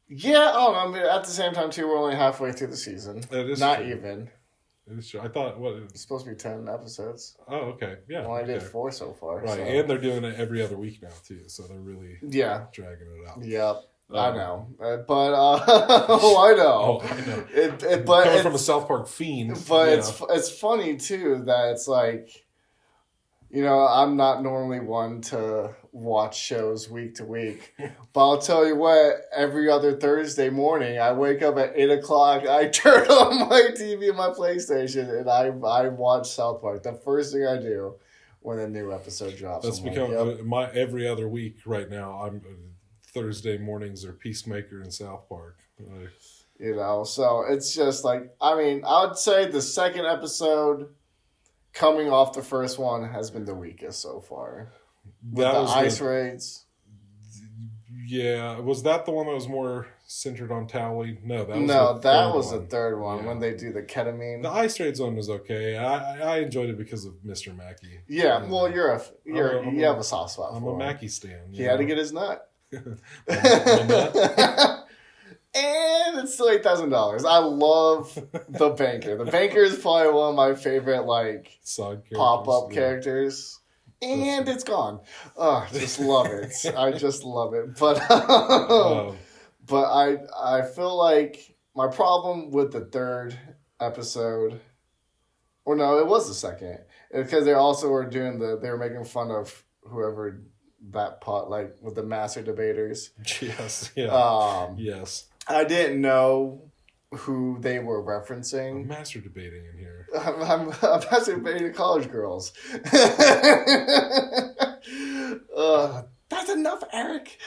Yeah, I mean, at the same time, too, we're only halfway through the season. It is Not true. even. It is true. I thought, it's supposed to be 10 episodes. Oh, okay. Yeah. Well, I did 4 so far. Right, so. And they're doing it every other week now, too, so they're really dragging it out. Yep. I know, but I know. I know. But coming from a South Park fiend, but it's funny too that it's like, I'm not normally one to watch shows week to week, but I'll tell you what, every other Thursday morning I wake up at 8:00, I turn on my TV and my PlayStation, and I watch South Park. The first thing I do when a new episode drops. That's become my every other week right now. I'm. Thursday mornings are Peacemaker in South Park. So it's just like, I mean, I would say the second episode coming off the first one has been the weakest so far. With the ice raids. Yeah. Was that the one that was more centered on Tally? No, that was the third one when they do the ketamine. The ice raids one was okay. I enjoyed it because of Mr. Mackey. Yeah, well, you have a soft spot for him. I'm a Mackey stan. He had to get his nut. And it's still $8,000. I love the banker. The banker is probably one of my favorite pop-up characters. And it's gone. Oh, just love it. I just love it. But I feel like my problem with the third episode, or no, it was the second, because they also were doing they were making fun of whoever that pot, with the master debaters. Yes. Yeah. Yes. I didn't know who they were referencing. I'm master debating in here. I'm master debating college girls. That's That's enough, Eric.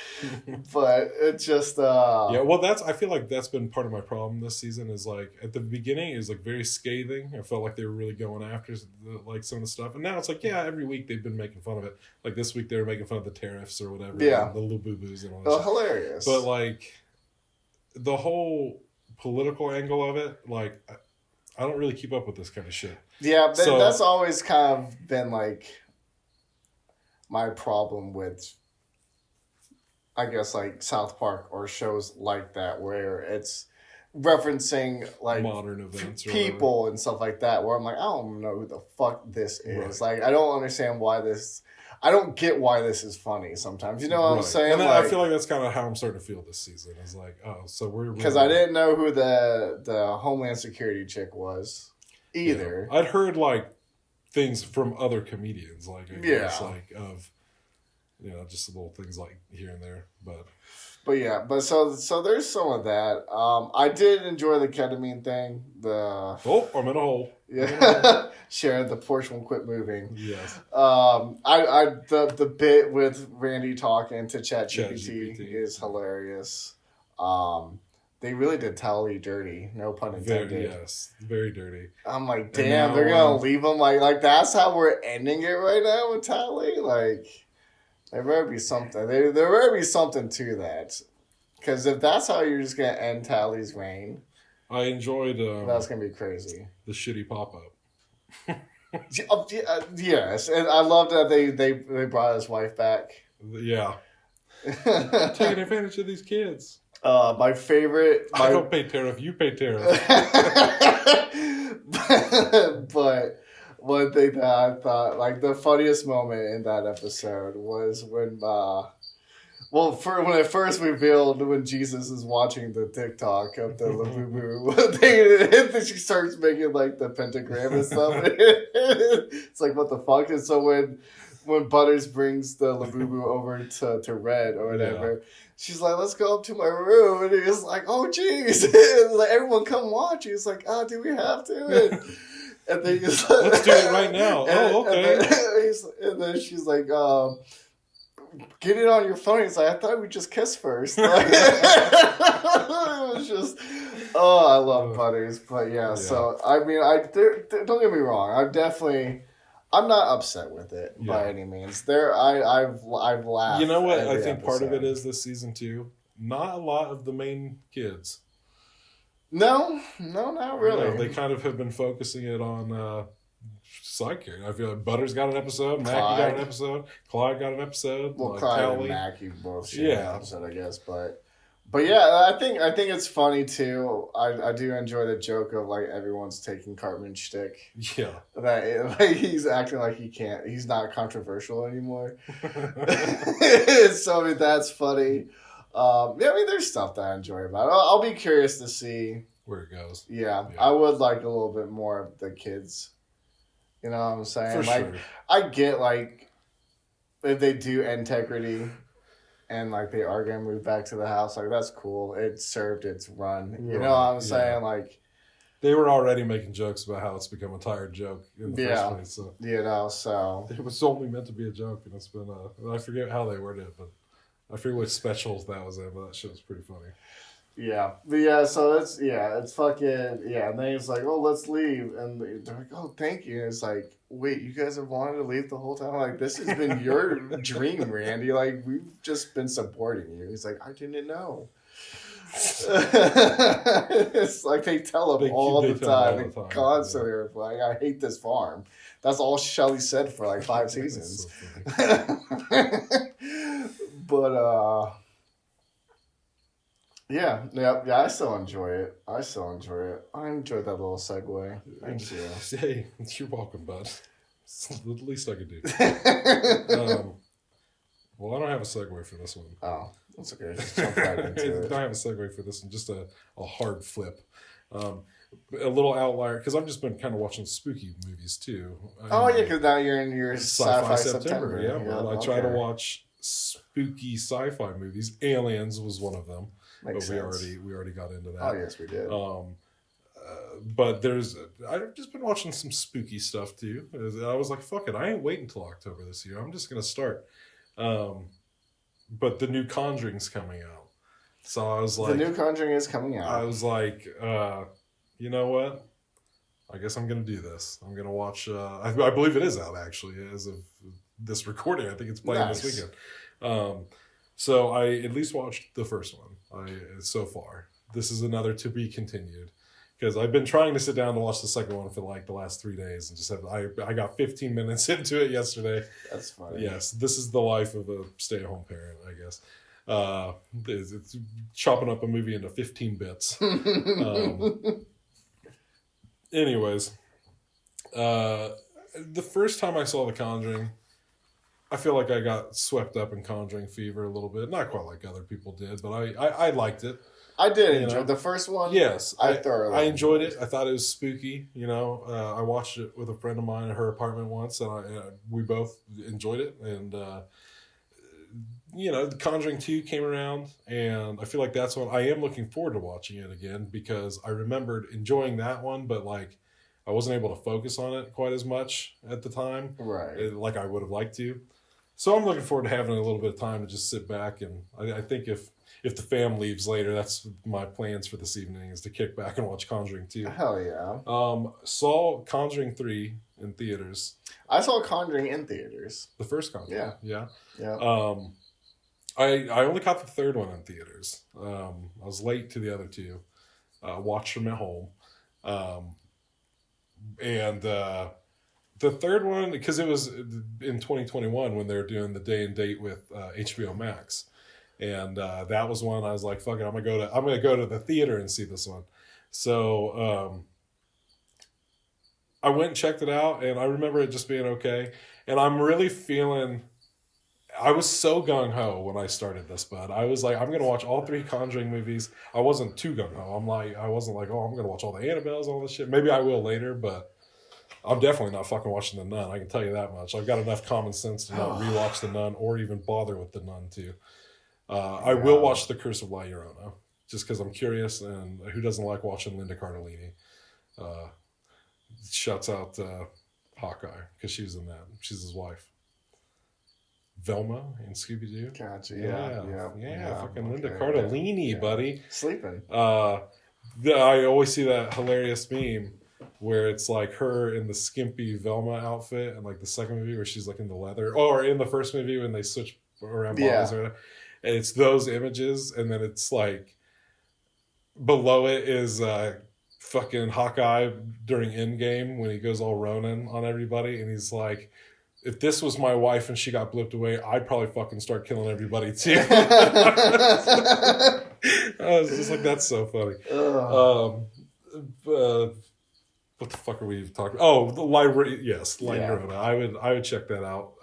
But it just yeah. Well, I feel like that's been part of my problem this season. Is like at the beginning it was like very scathing. I felt like they were really going after like some of the stuff, and now it's like every week they've been making fun of it. Like this week they were making fun of the tariffs or whatever. Yeah, the little boo boos and all that. Oh, hilarious. But like the whole political angle of it, like I don't really keep up with this kind of shit. Yeah, that's always kind of been like my problem with, I guess, like South Park or shows like that where it's referencing like modern events, people and stuff like that. Where I'm like, I don't know who the fuck this is. Right. Like, I don't understand why this. I don't get why this is funny sometimes. You know what I'm saying? And I feel like that's kind of how I'm starting to feel this season. It's like, oh, so we're because I didn't know who the Homeland Security chick was either. Yeah. I'd heard like things from other comedians, like I guess, like of just little things like here and there, but so there's some of that. I did enjoy the ketamine thing. I'm in a hole. Yeah, Sharon, the Porsche won't quit moving. Yes. The bit with Randy talking to ChatGPT is hilarious. They really did Tally dirty, no pun intended. Very dirty. I'm like, damn, they're gonna leave him like that's how we're ending it right now with Tally. Like, there better be something. There better be something to that, because if that's how you're just gonna end Tally's reign, I enjoyed. That's gonna be crazy. The shitty pop up. Yes, and I love that they brought his wife back. Yeah, taking advantage of these kids. My favorite. I don't pay tariff. You pay tariff. But one thing that I thought, like, the funniest moment in that episode was when, when it first revealed when Jesus is watching the TikTok of the Labubu thing, and she starts making, like, the pentagram and stuff. It's like, what the fuck? And so when Butters brings the Labubu over to Red or whatever, she's like, let's go up to my room. And he's like, oh, jeez. Like, everyone come watch. He's like, do we have to? And then he's like, let's do it right now. Okay. And then she's like, get it on your phone. He's like, I thought we just kissed first. Like, it was just, I love Butters. But so, I mean, don't get me wrong. I'm not upset with it by any means. I've laughed. You know what? I think part of it is this season too. Not a lot of the main kids. No, not really. They kind of have been focusing it on side characters. I feel like Butters got an episode, Mackie got an episode, Clyde got an episode. Well, Clyde and Mackie both share an episode, I guess. But yeah, I think it's funny too. I do enjoy the joke of like everyone's taking Cartman's shtick. Yeah, that he's acting like he's not controversial anymore. So I mean, that's funny. I mean, there's stuff that I enjoy about it. I'll be curious to see where it goes. Yeah, I would like a little bit more of the kids. You know what I'm saying? For like, sure. I get like if they do integrity and like they are gonna move back to the house, like that's cool. It served its run. You know what I'm saying? Like, they were already making jokes about how it's become a tired joke in the first place. So. You know, so it was only meant to be a joke, and it's been I forget how they worded it, but I forget which specials that was in, but that shit was pretty funny. Yeah. But so it's fucking, and then he's like, oh, let's leave. And they're like, oh, thank you. And it's like, wait, you guys have wanted to leave the whole time? Like, this has been your dream, Randy. Like, we've just been supporting you. He's like, I didn't know. It's like they tell him all the time. They constantly are like, I hate this farm. That's all Shelley said for like 5 seasons. So but yeah, I still enjoy it. I enjoyed that little segue. Thank you. Hey, you're welcome, bud. It's the least I could do. Well, I don't have a segue for this one. Oh, that's okay. Just jump right into it. I don't have a segue for this one. Just a hard flip. A little outlier, because I've just been kind of watching spooky movies too. Oh, yeah, because now you're in your Sci-Fi September. Yeah, I try to watch spooky sci-fi movies. Aliens was one of them. Makes sense. We already got into that. Oh, yes, we did. But I've just been watching some spooky stuff too. I was like, fuck it, I ain't waiting until October this year. I'm just gonna start. but the new Conjuring's coming out. So I was like, the new Conjuring is coming out. I was like, you know what? I guess I'm going to do this. I'm going to watch, I believe it is out actually as of this recording. I think it's playing this weekend. So I at least watched the first one so far. This is another to be continued. Because I've been trying to sit down to watch the second one for like the last 3 days and just I got 15 minutes into it yesterday. That's funny. Yes, this is the life of a stay-at-home parent, I guess. It's chopping up a movie into 15 bits. Anyways, the first time I saw The Conjuring, I feel like I got swept up in Conjuring fever a little bit. Not quite like other people did, but I liked it. I did enjoy the first one. Yes, I thoroughly enjoyed it. I thought it was spooky. I watched it with a friend of mine at her apartment once, and we both enjoyed it. And The Conjuring 2 came around, and I feel like that's when I am looking forward to watching it again because I remembered enjoying that one, but like I wasn't able to focus on it quite as much at the time, right? Like I would have liked to. So I'm looking forward to having a little bit of time to just sit back, and I think if the fam leaves later, that's my plans for this evening is to kick back and watch Conjuring 2. Hell yeah. Saw Conjuring 3 in theaters. I saw Conjuring in theaters. The first Conjuring. Yeah. I only caught the third one in theaters. I was late to the other two. Watched them at home. And the third one, because it was in 2021 when they were doing the day and date with HBO Max. And that was one I was like, fuck it, I'm gonna go to the theater and see this one. So I went and checked it out, and I remember it just being okay. And I'm really feeling, I was so gung-ho when I started this, bud. I was like, I'm gonna watch all 3 Conjuring movies. I wasn't too gung-ho. I wasn't like, oh, I'm gonna watch all the Annabelles and all this shit. Maybe I will later, but I'm definitely not fucking watching The Nun. I can tell you that much. I've got enough common sense to not rewatch The Nun or even bother with The Nun too. I will watch The Curse of La Llorona just because I'm curious, and who doesn't like watching Linda Cardellini? Shouts out Hawkeye because she was in that. She's his wife. Velma in Scooby-Doo. Gotcha. Yeah. Fucking Linda Cardellini, buddy. Sleeping. I always see that hilarious meme where it's like her in the skimpy Velma outfit, and like the second movie where she's like in the leather, or in the first movie when they switch around bodies or whatever. And it's those images, and then it's like below it is fucking Hawkeye during Endgame when he goes all Ronin on everybody, and he's like, if this was my wife and she got blipped away, I'd probably fucking start killing everybody too. I was just like, that's so funny. What the fuck are we talking about? Oh, the library. Yes, La Llorona. I would check that out.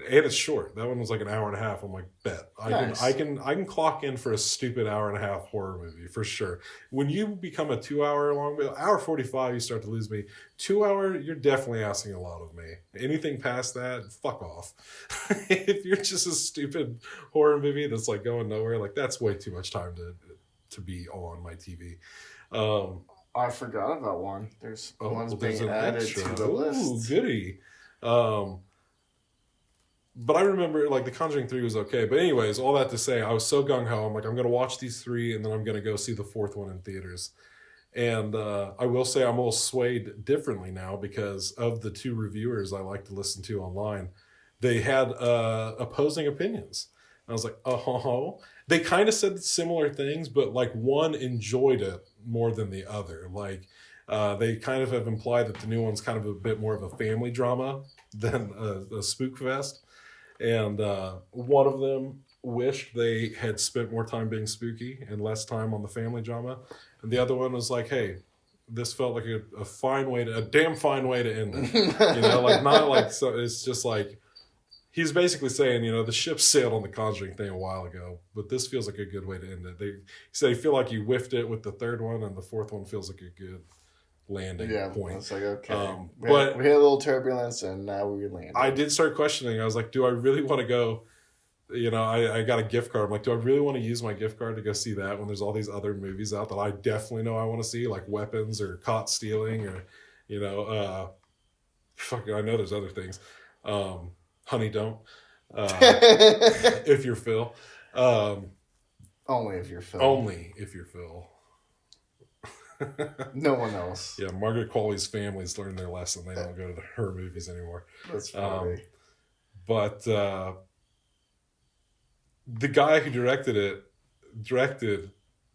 And it's short. That one was like an hour and a half. I'm like, bet. I can clock in for a stupid hour and a half horror movie for sure. When you become a 2 hour long movie, hour 45, you start to lose me. 2 hour, you're definitely asking a lot of me. Anything past that, fuck off. If you're just a stupid horror movie that's like going nowhere, like that's way too much time to be on my TV. I forgot about one. There's one's being added to the list. Ooh, goody. But I remember, like, The Conjuring 3 was okay. But anyways, all that to say, I was so gung-ho. I'm like, I'm going to watch these 3, and then I'm going to go see the 4th one in theaters. And I will say I'm a little swayed differently now because of the 2 reviewers I like to listen to online. They had opposing opinions. And I was like, oh. They kind of said similar things, but, like, one enjoyed it more than the other. Like, they kind of have implied that the new one's kind of a bit more of a family drama than a spook fest. And one of them wished they had spent more time being spooky and less time on the family drama. And the other one was like, hey, this felt like a damn fine way to end it. Like not like, so it's just like, he's basically saying, the ship sailed on the Conjuring thing a while ago, but this feels like a good way to end it. He said, I feel like you whiffed it with the 3rd one, and the 4th one feels like a good landing point. It's like, okay. But we had a little turbulence, and now we landed. I did start questioning. I was like, do I really want to go? I got a gift card. I'm like, do I really want to use my gift card to go see that when there's all these other movies out that I definitely know I want to see, like Weapons or Caught Stealing or, I know there's other things. Honey Don't. If you're Phil. Only if you're Phil. Only if you're Phil. No one else. Yeah, Margaret Qualley's family's learned their lesson. They don't go to her movies anymore. That's funny. But the guy who directed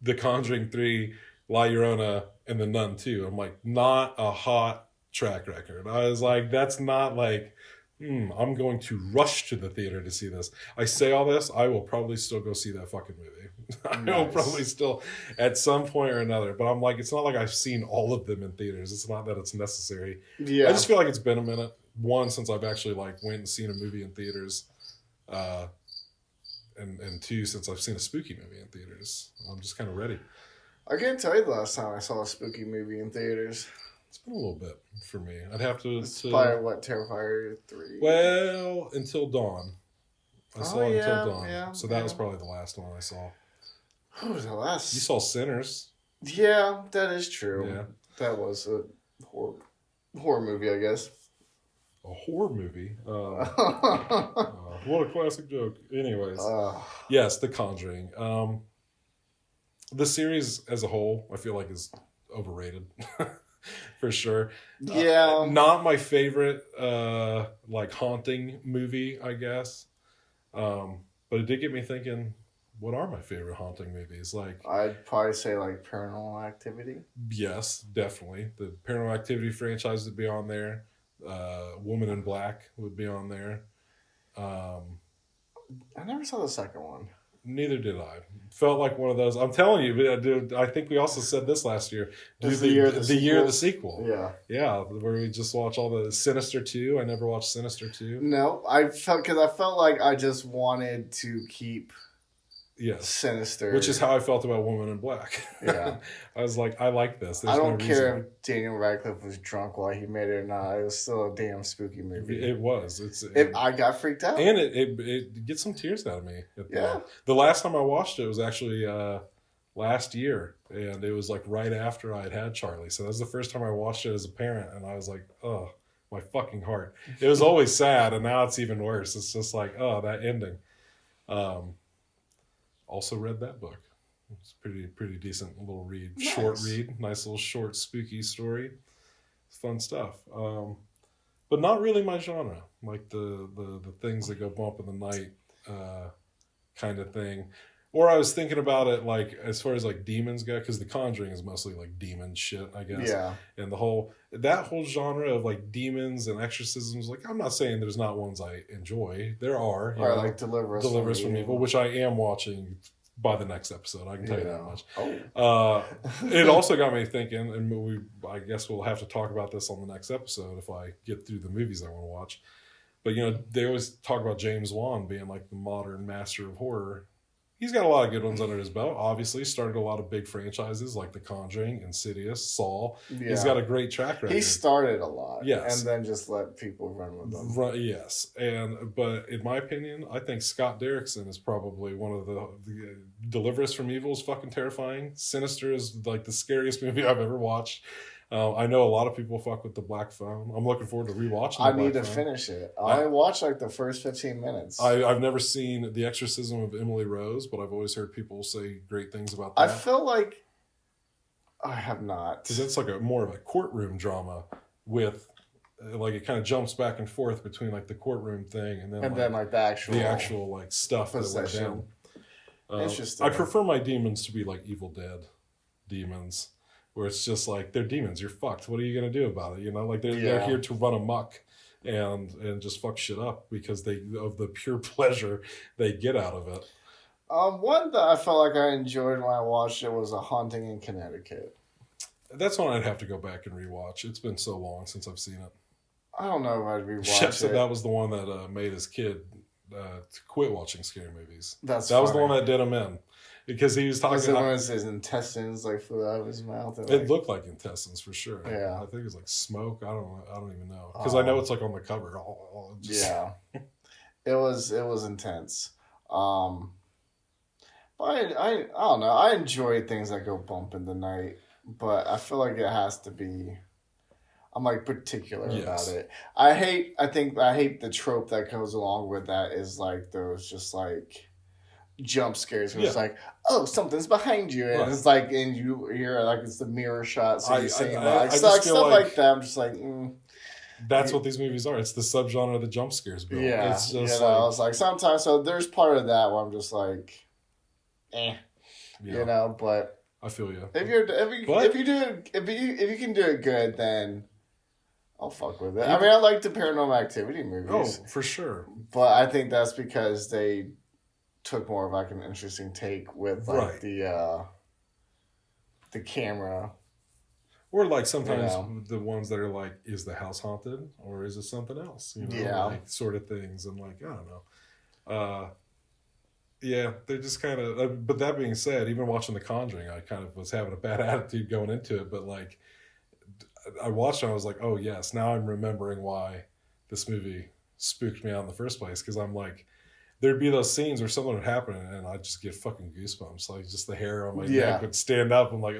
The Conjuring 3, La Llorona, and The Nun 2. I'm like, not a hot track record. I was like, that's not like, I'm going to rush to the theater to see this. I say all this, I will probably still go see that fucking movie. I will probably still at some point or another. But I'm like, it's not like I've seen all of them in theaters. It's not that it's necessary. Yeah. I just feel like it's been a minute. One, since I've actually like went and seen a movie in theaters. And two, since I've seen a spooky movie in theaters. I'm just kind of ready. I can't tell you the last time I saw a spooky movie in theaters. It's been a little bit for me. I'd have to... Probably what, Terrifier 3? Well, Until Dawn. I saw Until Dawn. Yeah, so that was probably the last one I saw. Who was the last? You saw Sinners. Yeah, that is true. Yeah. That was a horror movie, I guess. A horror movie? What a classic joke. Anyways. Yes, The Conjuring. The series as a whole, I feel like is overrated. For sure. Yeah. Not my favorite like haunting movie, I guess. But it did get me thinking, what are my favorite haunting movies? Like, I'd probably say like Paranormal Activity. Yes, definitely. The Paranormal Activity franchise would be on there. Woman in Black would be on there. I never saw the second one. Neither did I. Felt like one of those. I'm telling you, dude, I think we also said this last year. The year of the sequel. Yeah. Yeah, where we just watch all the Sinister 2. I never watched Sinister 2. No, I felt like I just wanted to keep Sinister. Which is how I felt about Woman in Black. Yeah. I was like, I like this. I don't care if Daniel Radcliffe was drunk while he made it or not. It was still a damn spooky movie. It was. I got freaked out. And it gets some tears out of me. The last time I watched it was actually last year. And it was like right after I had Charlie. So that was the first time I watched it as a parent. And I was like, oh, my fucking heart. It was always sad. And now it's even worse. It's just like, oh, that ending. Also read that book. It's pretty decent little read. Nice. Short read. Nice little short spooky story. Fun stuff. But not really my genre. Like the things that go bump in the night kind of thing. Or I was thinking about it like as far as like demons go, because The Conjuring is mostly like demon shit, I guess. Yeah. And that whole genre of like demons and exorcisms, like I'm not saying there's not ones I enjoy. There are. Or like Deliver Us from Evil, which I am watching by the next episode. I can tell you that much. Oh. It also got me thinking, and I guess we'll have to talk about this on the next episode if I get through the movies I want to watch. But they always talk about James Wan being like the modern master of horror. He's got a lot of good ones under his belt. Obviously, started a lot of big franchises like The Conjuring, Insidious, Saw. Yeah. He's got a great track record. He started a lot, yes, and then just let people run with them. Yes, but in my opinion, I think Scott Derrickson is probably one of the Deliver Us from Evil is fucking terrifying. Sinister is like the scariest movie I've ever watched. I know a lot of people fuck with The Black Phone. I'm looking forward to rewatching I need to finish it. I watched like the first 15 minutes. I've never seen The Exorcism of Emily Rose, but I've always heard people say great things about that. I feel like I have not. Because it's like more of a courtroom drama with, like it kind of jumps back and forth between like the courtroom thing and then the actual like stuff possession. That went down. Interesting. I prefer my demons to be like Evil Dead demons. Where it's just like, they're demons, you're fucked. What are you going to do about it? Like they're here to run amok and just fuck shit up because of the pure pleasure they get out of it. One that I felt like I enjoyed when I watched it was A Haunting in Connecticut. That's one I'd have to go back and rewatch. It's been so long since I've seen it. I don't know if I'd rewatch Chef it. said that was the one that made his kid to quit watching scary movies. That was the one that did him in. Because he was talking about his intestines like flew out of his mouth. And, it looked like intestines for sure. Yeah, I think it was like smoke. I don't even know because I know it's like on the cover. Yeah, it was intense. But I don't know. I enjoy things that go bump in the night, but I feel like it has to be. I'm like particular Yes. about it. I hate the trope that goes along with that is like those just like jump scares where it's Yeah. like, oh, something's behind you, and Right. it's like, and you're like, it's the mirror shot, so you're seeing like I just feel stuff like that. I'm just like, that's what these movies are. It's the subgenre of the jump scares, Bill. yeah, It's just I was like, sometimes, so there's part of that where I'm just like, but I feel you. if you can do it good, then I'll fuck with it. I mean, I like the Paranormal Activity movies. Oh, for sure. But I think that's because they took more of like an interesting take with like the camera. Or like sometimes the ones that are like, is the house haunted or is it something else? Like sort of things. And like, I don't know. They're just kind of. But that being said, even watching The Conjuring, I kind of was having a bad attitude going into it. But like, I watched it, I was like, oh yes, now I'm remembering why this movie spooked me out in the first place. Because I'm like, there'd be those scenes where something would happen and I'd just get fucking goosebumps. Like just the hair on my neck would stand up. I'm like,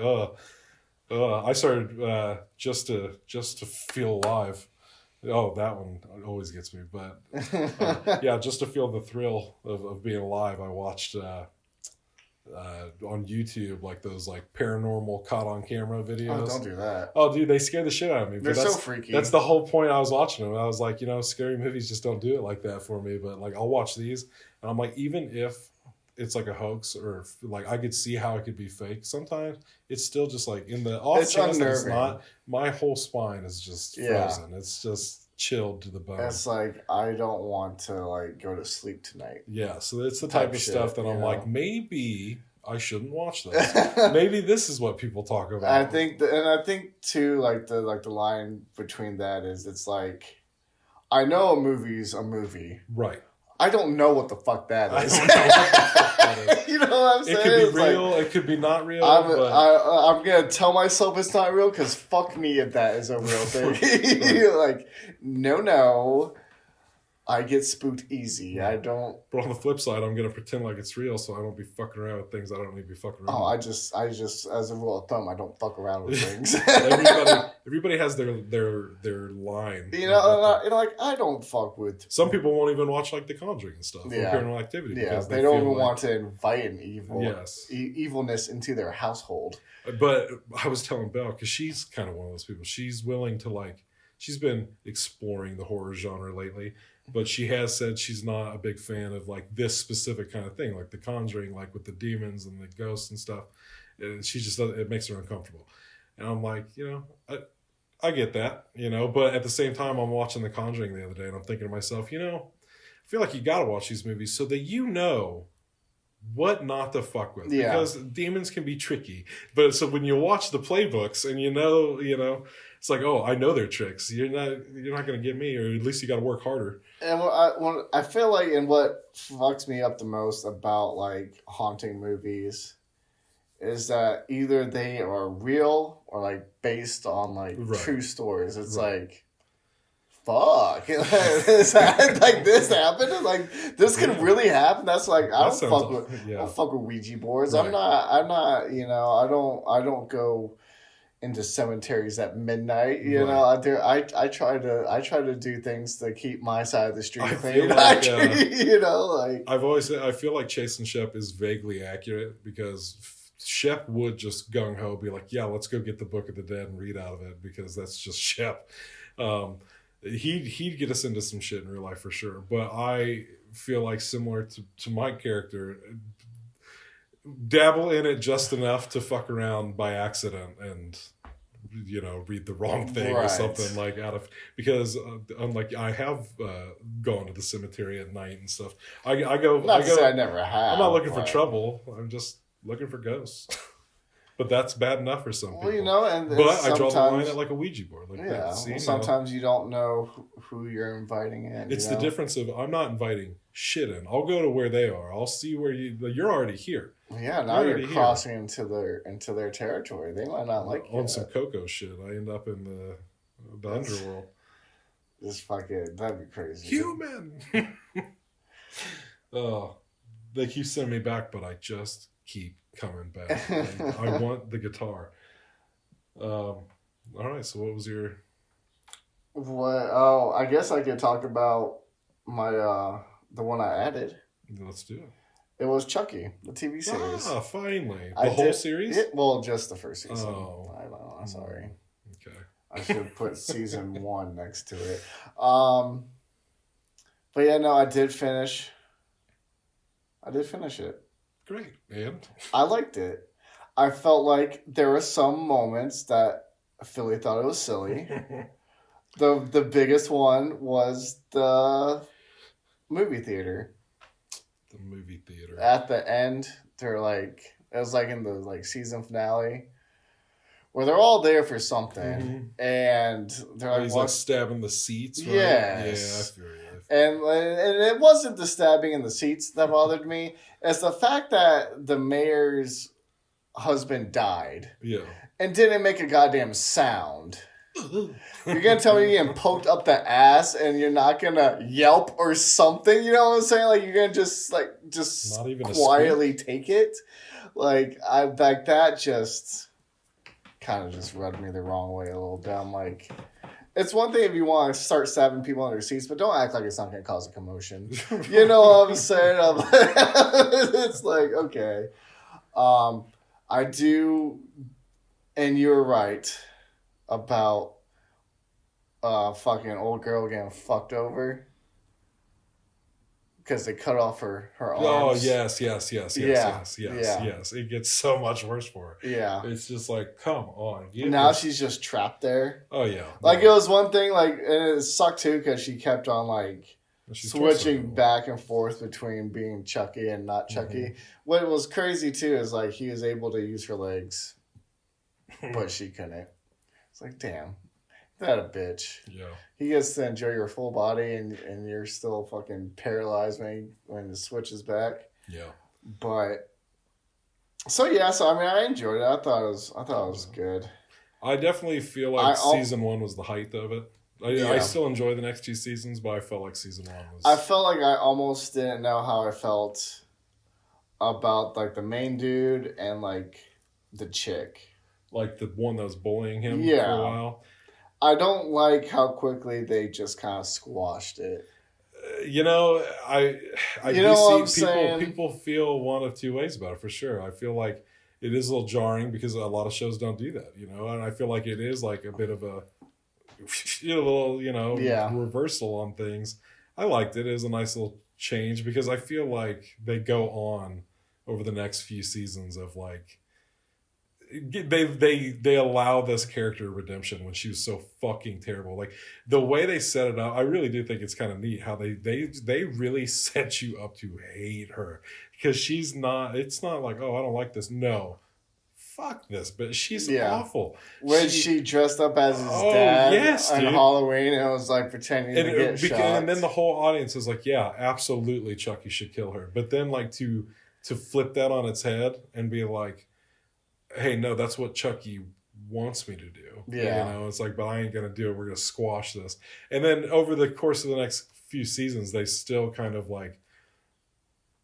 I started just to feel alive. Oh, that one always gets me. But just to feel the thrill of being alive, I watched on YouTube like those like paranormal caught on camera videos. Oh, don't do that. Oh, dude, they scare the shit out of me. They're so freaky. That's the whole point. I was watching them. I was like, scary movies just don't do it like that for me. But like, I'll watch these, and I'm like, even if it's like a hoax or like I could see how it could be fake, sometimes it's still just like in the off chance that it's not. My whole spine is just frozen. It's just chilled to the bone. It's like I don't want to like go to sleep tonight. Yeah, so it's the type of stuff that I'm like, maybe I shouldn't watch this. Maybe this is what people talk about. I think too, like the line between that is, it's like, I know a movie's a movie, right? I don't know what the fuck that is. I don't know what the fuck that is. You know what I'm saying? It could be real. It could be not real. I'm gonna tell myself it's not real because fuck me if that is a real thing. You're like, no, I get spooked easy. I don't. But on the flip side, I'm gonna pretend like it's real, so I don't be fucking around with things I don't need to be fucking around. Oh, I just, as a rule of thumb, I don't fuck around with things. Everybody has their line. Like I don't fuck with. Some people won't even watch like The Conjuring and stuff, or Paranormal Activity. Because they don't even want to invite an evilness into their household. But I was telling Belle, because she's kind of one of those people. She's willing to like. She's been exploring the horror genre lately. But she has said she's not a big fan of like this specific kind of thing, like The Conjuring, like with the demons and the ghosts and stuff. And she just it makes her uncomfortable. And I'm like, I get that, But at the same time, I'm watching The Conjuring the other day, and I'm thinking to myself, I feel like you got to watch these movies so that what not to fuck with, because demons can be tricky. But so when you watch the playbooks and it's like, oh, I know their tricks. You're not going to get me, or at least you got to work harder. And I feel like, and what fucks me up the most about like haunting movies is that either they are real or like based on like true stories. It's like, fuck, this happened. Like this could really happen. That's like I don't fuck with Ouija boards. Right. I'm not. I don't go into cemeteries at midnight. I try to do things to keep my side of the street clean. I feel like Chase and Shep is vaguely accurate, because Shep would just gung ho be like, yeah, let's go get the Book of the Dead and read out of it, because that's just Shep. He'd get us into some shit in real life for sure. But I feel like, similar to my character, dabble in it just enough to fuck around by accident and read the wrong thing or something, like because unlike I have gone to the cemetery at night and stuff. I never have. I'm not looking for trouble. I'm just looking for ghosts. But that's bad enough for some people. But I draw the line at like a Ouija board. Like sometimes you don't know who you're inviting in. It's the difference of, I'm not inviting shit in. I'll go to where they are. I'll see where you're already here. Yeah, now you're crossing into their territory. They might not like you. On some Coco shit, I end up in the underworld. Just fucking, that'd be crazy. Human! They keep sending me back, but I just keep coming back. I want the guitar. All right, so what was your What? Oh, I guess I could talk about my the one I added. Let's do it. It was Chucky, the TV series. Ah, finally. I The whole did, series? well, just the first season. Oh. I know. I'm sorry. Okay. I should have put season 1 next to it. But yeah, no, I did finish. I did finish it. Great. And? I liked it. I felt like there were some moments that Philly thought it was silly. The biggest one was the movie theater. The movie theater. At the end, they're like, it was like in the like season finale, where they're all there for something, and they're like, he's like stabbing the seats, right? Yes. Yeah, I feel you. And it wasn't the stabbing in the seats that bothered me. It's the fact that the mayor's husband died. Yeah. And didn't make a goddamn sound. You're going to tell me you're getting poked up the ass and you're not going to yelp or something? You know what I'm saying? Like, you're going to just not even quietly take it? Like, that just kind of just rubbed me the wrong way a little bit. I'm like, it's one thing if you want to start stabbing people under seats, but don't act like it's not going to cause a commotion. You know what I'm saying? It's like, okay. I do, and you're right about fucking old girl getting fucked over because they cut off her arms. Oh, yes. It gets so much worse for her. Yeah. It's just like, come on. Now she's just trapped there. Oh, yeah. Like, it was one thing, like, and it sucked, too, because she kept on, like, switching back and forth between being Chucky and not Chucky. Mm-hmm. What was crazy, too, is, like, he was able to use her legs, but she couldn't. It's like, damn. That a bitch. Yeah. He gets to enjoy your full body, and you're still fucking paralyzed when the switch is back. Yeah. But so yeah, so I mean, I enjoyed it. I thought it was good. I definitely feel like season 1 was the height of it. I still enjoy the next 2 seasons, but I felt like season 1 was. I felt like I almost didn't know how I felt about like the main dude and like the chick, like the one that was bullying him for a while. I don't like how quickly they just kind of squashed it. You know, I do see people feel one of two ways about it for sure. I feel like it is a little jarring because a lot of shows don't do that, you know, and I feel like it is like a bit of a little, reversal on things. I liked it. It was a nice little change because I feel like they go on over the next few seasons of like they allow this character redemption when she was so fucking terrible. Like the way they set it up, I really do think it's kind of neat how they really set you up to hate her because she's not. It's not like, oh, I don't like this. No, fuck this, but she's awful. When she dressed up as his dad on Halloween and was like pretending to get shot, and then the whole audience is like, yeah, absolutely, Chucky should kill her. But then like to flip that on its head and be like, hey, no, that's what Chucky wants me to do. Yeah. You know, it's like, but I ain't going to do it. We're going to squash this. And then over the course of the next few seasons, they still kind of like,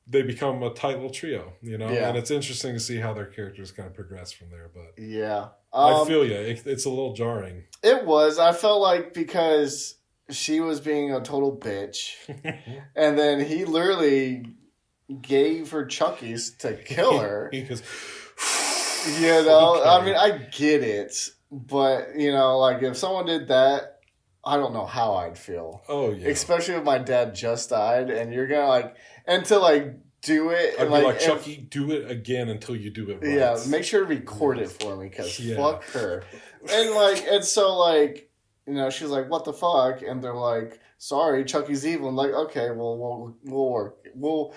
they become a tight little trio, you know? Yeah. And it's interesting to see how their characters kind of progress from there. But yeah. I feel you. It's a little jarring. It was. I felt like because she was being a total bitch. And then he literally gave her Chucky's to kill her. Because... You know, okay. I mean, I get it, but, you know, like, if someone did that, I don't know how I'd feel. Oh, yeah. Especially if my dad just died, and you're gonna, like, and to, like, do it. I'd be like, Chucky, do it again until you do it right. Yeah, make sure to record it for me, because fuck her. And, like, and so, like, you know, she's like, what the fuck? And they're like, sorry, Chucky's evil. I'm like, okay, well, we'll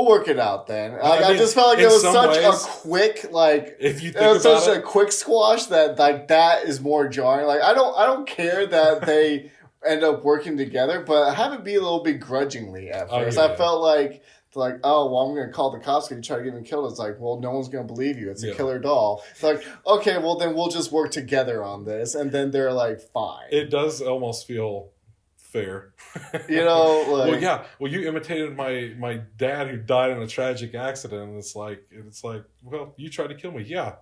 work it out then. Like, I just felt like it was such a quick, like, if you think it was such a quick squash that like that is more jarring. Like I don't care that they end up working together, but have it be a little begrudgingly at first. I felt like, oh, well, I'm going to call the cops because you try to get me killed. It's like, well, no one's going to believe you. It's a killer doll. It's like, okay, well, then we'll just work together on this. And then they're like, fine. It does almost feel fair. You know, like... Well, you imitated my dad who died in a tragic accident, and it's like, well, you tried to kill me. Yeah,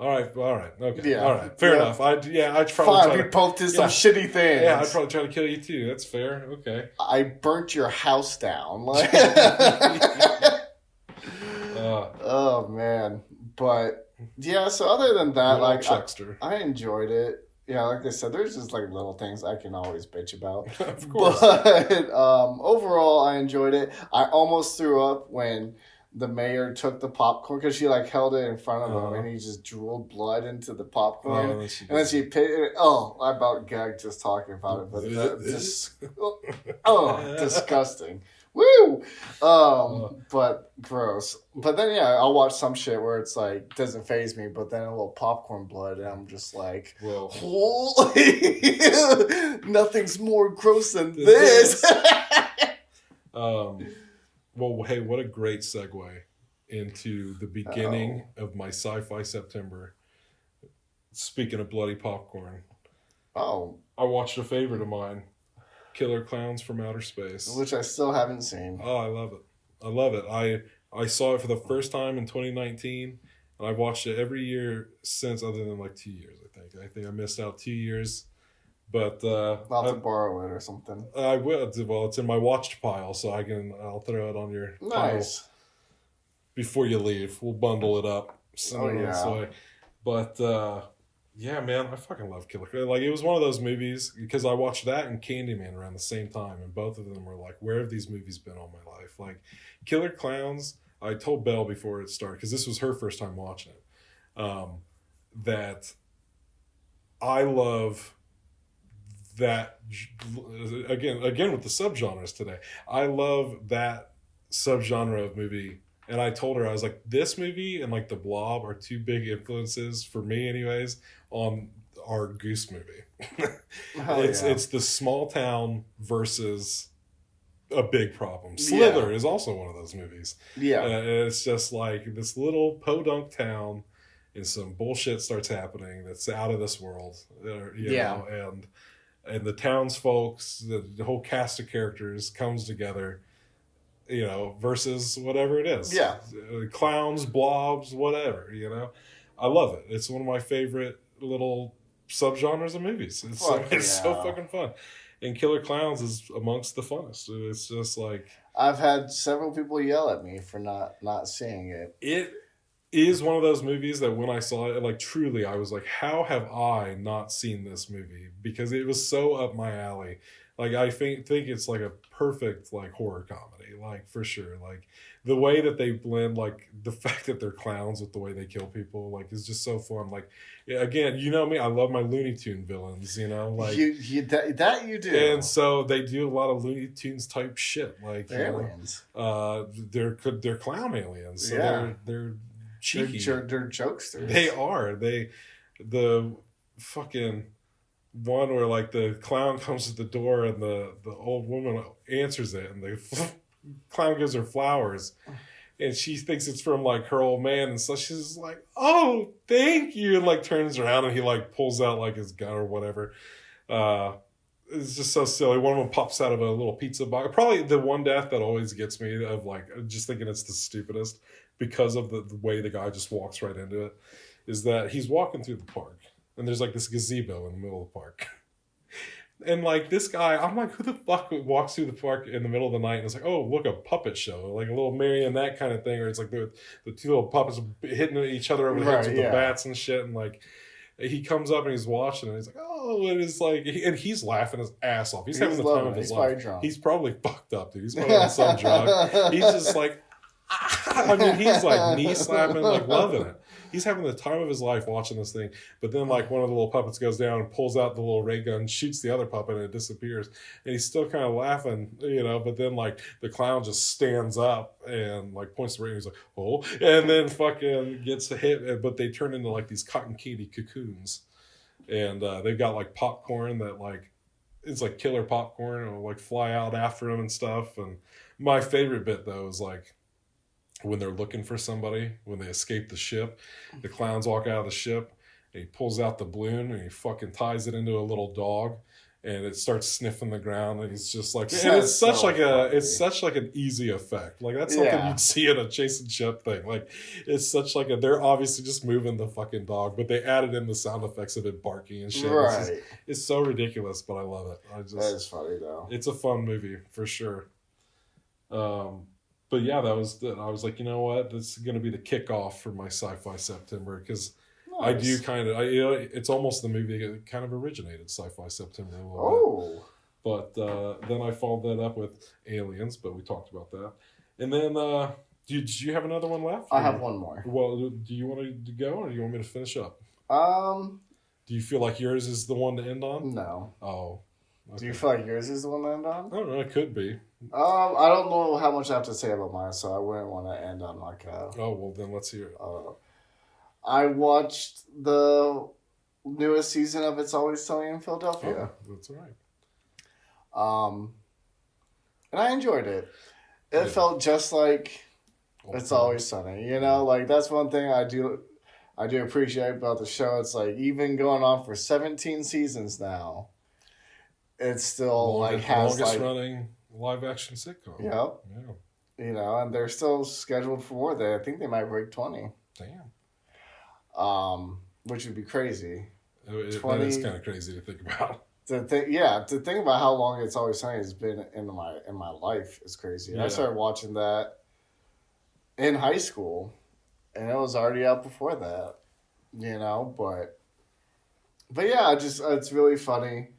All right, okay, Yeah. all right, fair enough. I'd probably Fine, try we to, both did some shitty things. Yeah, I'd probably try to kill you too. That's fair. Okay. I burnt your house down. Like, oh man, but yeah. So other than that, like I enjoyed it. Yeah, like I said, there's just like little things I can always bitch about. Of course. But overall, I enjoyed it. I almost threw up when the mayor took the popcorn because she like held it in front of him and he just drooled blood into the popcorn. And then she picked it. Oh, I about gagged just talking about it. But disgusting. Woo! But gross. But then yeah, I'll watch some shit where it's like doesn't faze me, but then a little popcorn blood, and I'm just like, nothing's more gross than this. Well, hey, what a great segue into the beginning of my Sci-Fi September. Speaking of bloody popcorn, I watched a favorite of mine. Killer Klowns from Outer Space, which I still haven't seen. Oh, I love it. I saw it for the first time in 2019, and I've watched it every year since, other than like 2 years. I think I missed out 2 years, but I'll have to borrow it or something. I will. Well, it's in my watched pile, so I'll throw it on your pile before you leave. We'll bundle it up. But. Yeah, man, I fucking love Killer Klowns. Like, it was one of those movies, because I watched that and Candyman around the same time, and both of them were like, where have these movies been all my life? Like, Killer Klowns, I told Belle before it started, because this was her first time watching it, that I love that, again with the subgenres today, I love that subgenre of movie. And I told her, I was like, this movie and like The Blob are two big influences for me anyways on our Goose movie. It's the small town versus a big problem. Slither is also one of those movies. Yeah. It's just like this little podunk town and some bullshit starts happening that's out of this world. You know, and the townsfolk, the whole cast of characters comes together, you know, versus whatever it is. Yeah. Clowns, blobs, whatever, you know. I love it. It's one of my favorite little subgenres of movies. It's so fucking fun. And Killer Klowns is amongst the funnest. It's just like... I've had several people yell at me for not seeing it. It is one of those movies that when I saw it, like truly, I was like, how have I not seen this movie? Because it was so up my alley. Like, I think it's like a perfect like horror comedy, like for sure. Like the way that they blend, like the fact that they're clowns with the way they kill people, like is just so fun. Like, again, you know me, I love my Looney Tune villains. You know, like that you do. And so they do a lot of Looney Tunes type shit. Like aliens. They're clown aliens. So they're cheeky. They're jokesters. They are. The fucking one where like the clown comes to the door and the old woman answers it and the clown gives her flowers and she thinks it's from like her old man, and so she's just like, oh, thank you, and like turns around and he like pulls out like his gun or whatever. It's just so silly. One of them pops out of a little pizza box. Probably the one death that always gets me, of like just thinking it's the stupidest because of the way the guy just walks right into it, is that he's walking through the park and there's like this gazebo in the middle of the park. And like this guy, I'm like, who the fuck walks through the park in the middle of the night and it's like, oh, look, a puppet show, like a little marionette kind of thing, or it's like the two little puppets hitting each other over the heads with the bats and shit. And like he comes up and he's watching and he's like, oh, and it's like, and he's laughing his ass off. He's having the time of his life. He's probably fucked up, dude. He's probably on some drug. He's just like, I mean, he's like knee slapping, like loving it. He's having the time of his life watching this thing. But then like one of the little puppets goes down and pulls out the little ray gun, shoots the other puppet, and it disappears. And he's still kind of laughing, you know, but then like the clown just stands up and like points the ray and he's like, oh, and then fucking gets hit. But they turn into like these cotton candy cocoons. And they've got like popcorn that like, it's like killer popcorn, and will like fly out after them and stuff. And my favorite bit though is like, when they're looking for somebody, when they escape the ship, the clowns walk out of the ship, and he pulls out the balloon and he fucking ties it into a little dog, and it starts sniffing the ground, and he's just like, and That's it's such so like funny. it's such like an easy effect. Like that's something you'd see in a Chase and Chip thing. Like it's such like they're obviously just moving the fucking dog, but they added in the sound effects of it barking and shit. Right. It's so ridiculous, but I love it. That is funny though. It's a fun movie for sure. But yeah, I was like, you know what? This is going to be the kickoff for my Sci-Fi September because nice. I do kind of, it's almost the movie that kind of originated Sci-Fi September a little bit. But then I followed that up with Aliens, but we talked about that. And then, did you have another one left? I have one more. Well, do you want to go or do you want me to finish up? Do you feel like yours is the one to end on? No. Oh. Okay. Do you feel like yours is the one to end on? I don't know. It could be. I don't know how much I have to say about mine, so I wouldn't want to end on like a... Oh, well, then let's hear it. I watched the newest season of It's Always Sunny in Philadelphia. Oh, that's right. And I enjoyed it. It felt just like It's Always Sunny. You know, like that's one thing I do appreciate about the show. It's like even going on for 17 seasons now, it's still has longest running live action sitcom. Yep. Yeah. You know, and they're still scheduled for more. I think they might break 20. Damn. Which would be crazy. 20, that is kind of crazy to think about. To think about how long It's Always Sunny has been in my life is crazy. Yeah. I started watching that in high school, and it was already out before that. You know, but yeah, it's really funny.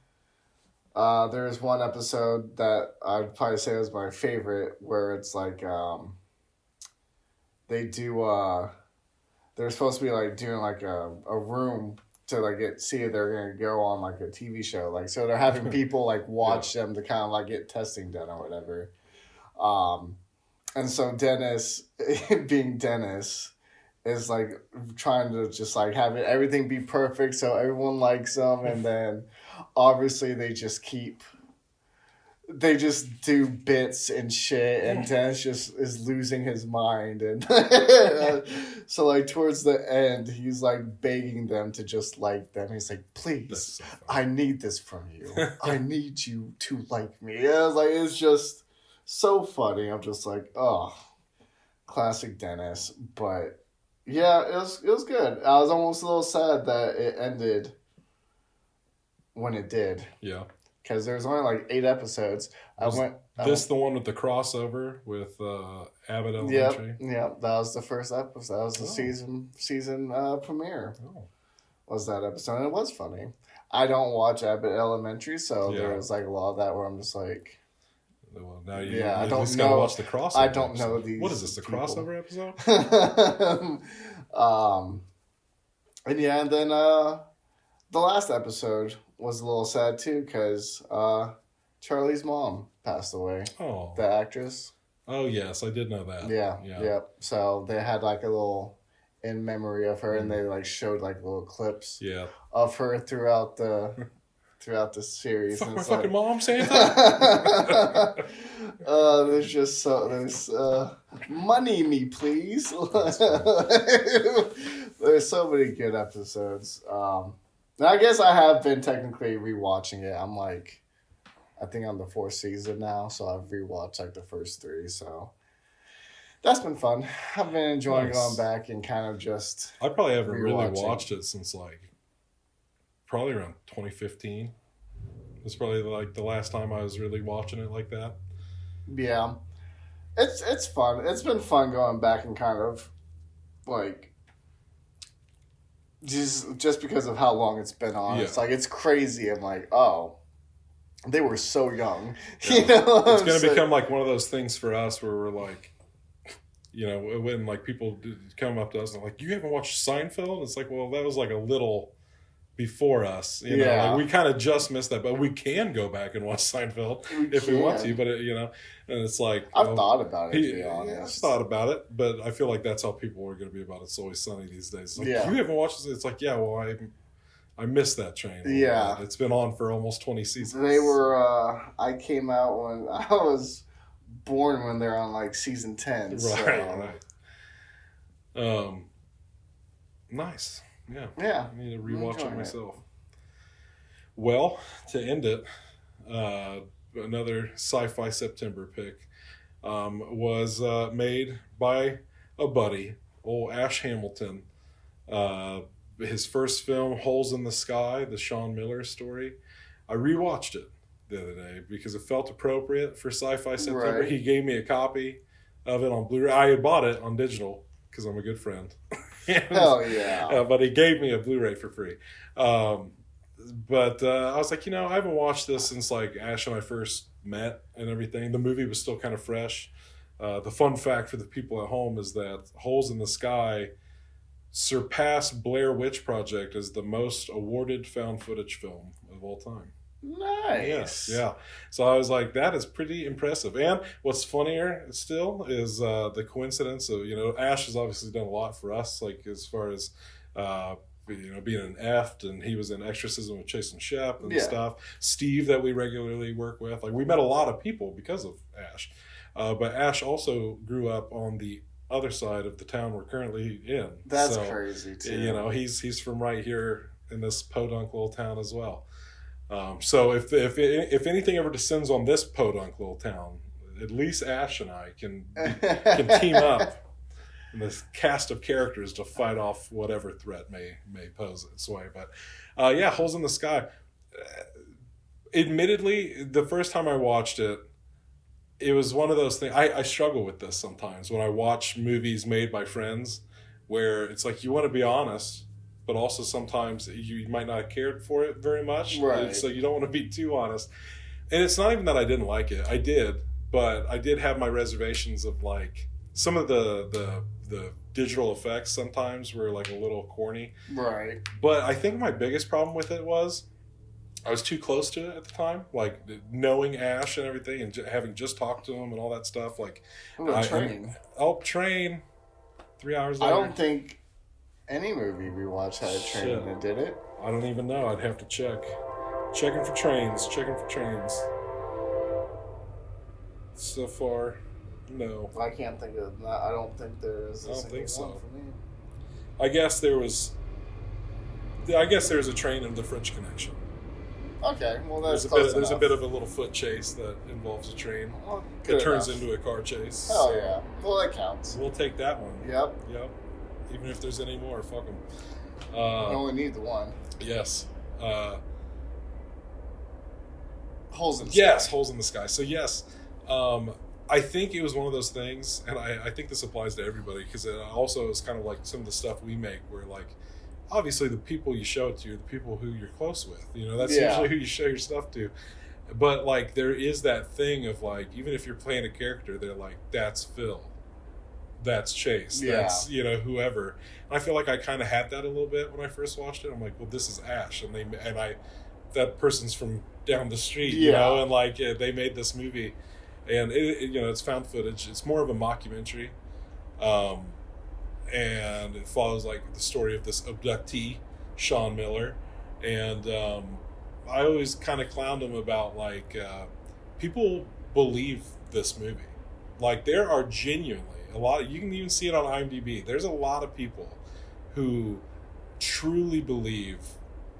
There's one episode that I'd probably say was my favorite, where it's like they do they're supposed to be like doing like a room to like see if they're gonna go on like a TV show, like so they're having people like watch them to kind of like get testing done or whatever. And so Dennis, being Dennis, is like trying to just like have everything be perfect so everyone likes them, and then obviously they just do bits and shit, and Dennis just is losing his mind, and so like towards the end he's like begging them to just like them. He's like, please, so I need this from you. I need you to like me. Yeah, it's just so funny. I'm just like, oh, classic Dennis. But yeah, it was good. I was almost a little sad that it ended when it did. Yeah. Because there's only like 8 episodes. The one with the crossover with Abbott Elementary? Yep, that was the first episode. That was the season premiere. Oh. Was that episode. And it was funny. I don't watch Abbott Elementary, so there was like a lot of that where I'm just like... Well, now I don't know. Watch the crossover. I don't episode. know these. What is this? The crossover episode? And then the last episode was a little sad too because Charlie's mom passed away. Oh, the actress. Oh yes, I did know that. Yeah. So they had like a little in memory of her, and they like showed like little clips. Of her throughout the series. Fuck my fucking mom, Santa. There's money me, please. There's so many good episodes. And I guess I have been technically rewatching it. I'm like, I think I'm the 4th season now, so I've rewatched like the first 3. So that's been fun. I've been enjoying going back and kind of just. I probably haven't really watched it since like. Probably around 2015. It's probably like the last time I was really watching it like that. Yeah. It's fun. It's been fun going back and kind of like just because of how long it's been on. Yeah. It's like it's crazy. I'm like, oh, they were so young. Yeah. You know, it's going to become like one of those things for us where we're like, you know, when like people come up to us and like, you haven't watched Seinfeld? It's like, well, that was like a little before us, you know, like we kind of just missed that, but we can go back and watch Seinfeld if we want to, but you know, and it's like I've thought about it, to be honest. I've thought about it, but I feel like that's how people are going to be about It's Always Sunny these days. Like, you haven't watched it? It's like, yeah, well, I missed that train. Yeah, it's been on for almost 20 seasons. They were. I came out when I was born when they're on like season 10. Right. Nice. Yeah. Yeah. I need to rewatch it myself. Well, to end it, another Sci-Fi September pick was made by a buddy, old Ash Hamilton. Uh, his first film, Holes in the Sky, the Sean Miller story. I rewatched it the other day because it felt appropriate for Sci-Fi September. Right. He gave me a copy of it on Blu-ray. I had bought it on digital because I'm a good friend. Hell yeah. But he gave me a Blu-ray for free. But I was like, I haven't watched this since like Ash and I first met and everything. The movie was still kind of fresh. The fun fact for the people at home is that Holes in the Sky surpassed Blair Witch Project as the most awarded found footage film of all time. Nice. Yes, yeah. So I was like, that is pretty impressive. And what's funnier still is the coincidence of, Ash has obviously done a lot for us, like as far as, being an F, and he was in Exorcism with Chase and Shep and stuff. Steve, that we regularly work with. Like, we met a lot of people because of Ash. But Ash also grew up on the other side of the town we're currently in. That's crazy, too. He's from right here in this podunk little town as well. So if anything ever descends on this podunk little town, at least Ash and I can team up in this cast of characters to fight off whatever threat may pose its way. But Holes in the Sky. Admittedly, the first time I watched it, it was one of those things. I struggle with this sometimes when I watch movies made by friends, where it's like you want to be honest, but also sometimes you might not have cared for it very much. Right. So you don't want to be too honest. And it's not even that I didn't like it. I did, but I did have my reservations of like some of the digital effects sometimes were like a little corny. Right. But I think my biggest problem with it was I was too close to it at the time, like knowing Ash and everything, and having just talked to him and all that stuff. Like, Train. Train. 3 hours later. I don't think any movie we watched had a train in it, did it? I don't even know. I'd have to check. Checking for trains. So far, no. I can't think of that. I don't think there is. I don't think so. One for me. I guess there's a train in The French Connection. Okay, well that's there's a bit of a little foot chase that involves a train. Well, it turns into a car chase. Hell yeah. Well, that counts. We'll take that one. Yep. Even if there's any more, fuck them. We only need the one. Yes. Holes in the Sky. Yes, Sky. Holes in the Sky. So yes, I think it was one of those things, and I think this applies to everybody, because it also is kind of like some of the stuff we make where like, obviously the people you show it to are the people who you're close with. That's usually who you show your stuff to. But like there is that thing of like, even if you're playing a character, they're like, that's Phil. That's Chase. That's, whoever. And I feel like I kind of had that a little bit when I first watched it. I'm like, well, this is Ash. And that person's from down the street, and like they made this movie, and it's found footage. It's more of a mockumentary. And it follows like the story of this abductee, Sean Miller, and I always kind of clowned him about like people believe this movie. Like there are genuinely a lot. You can even see it on IMDb. There's a lot of people who truly believe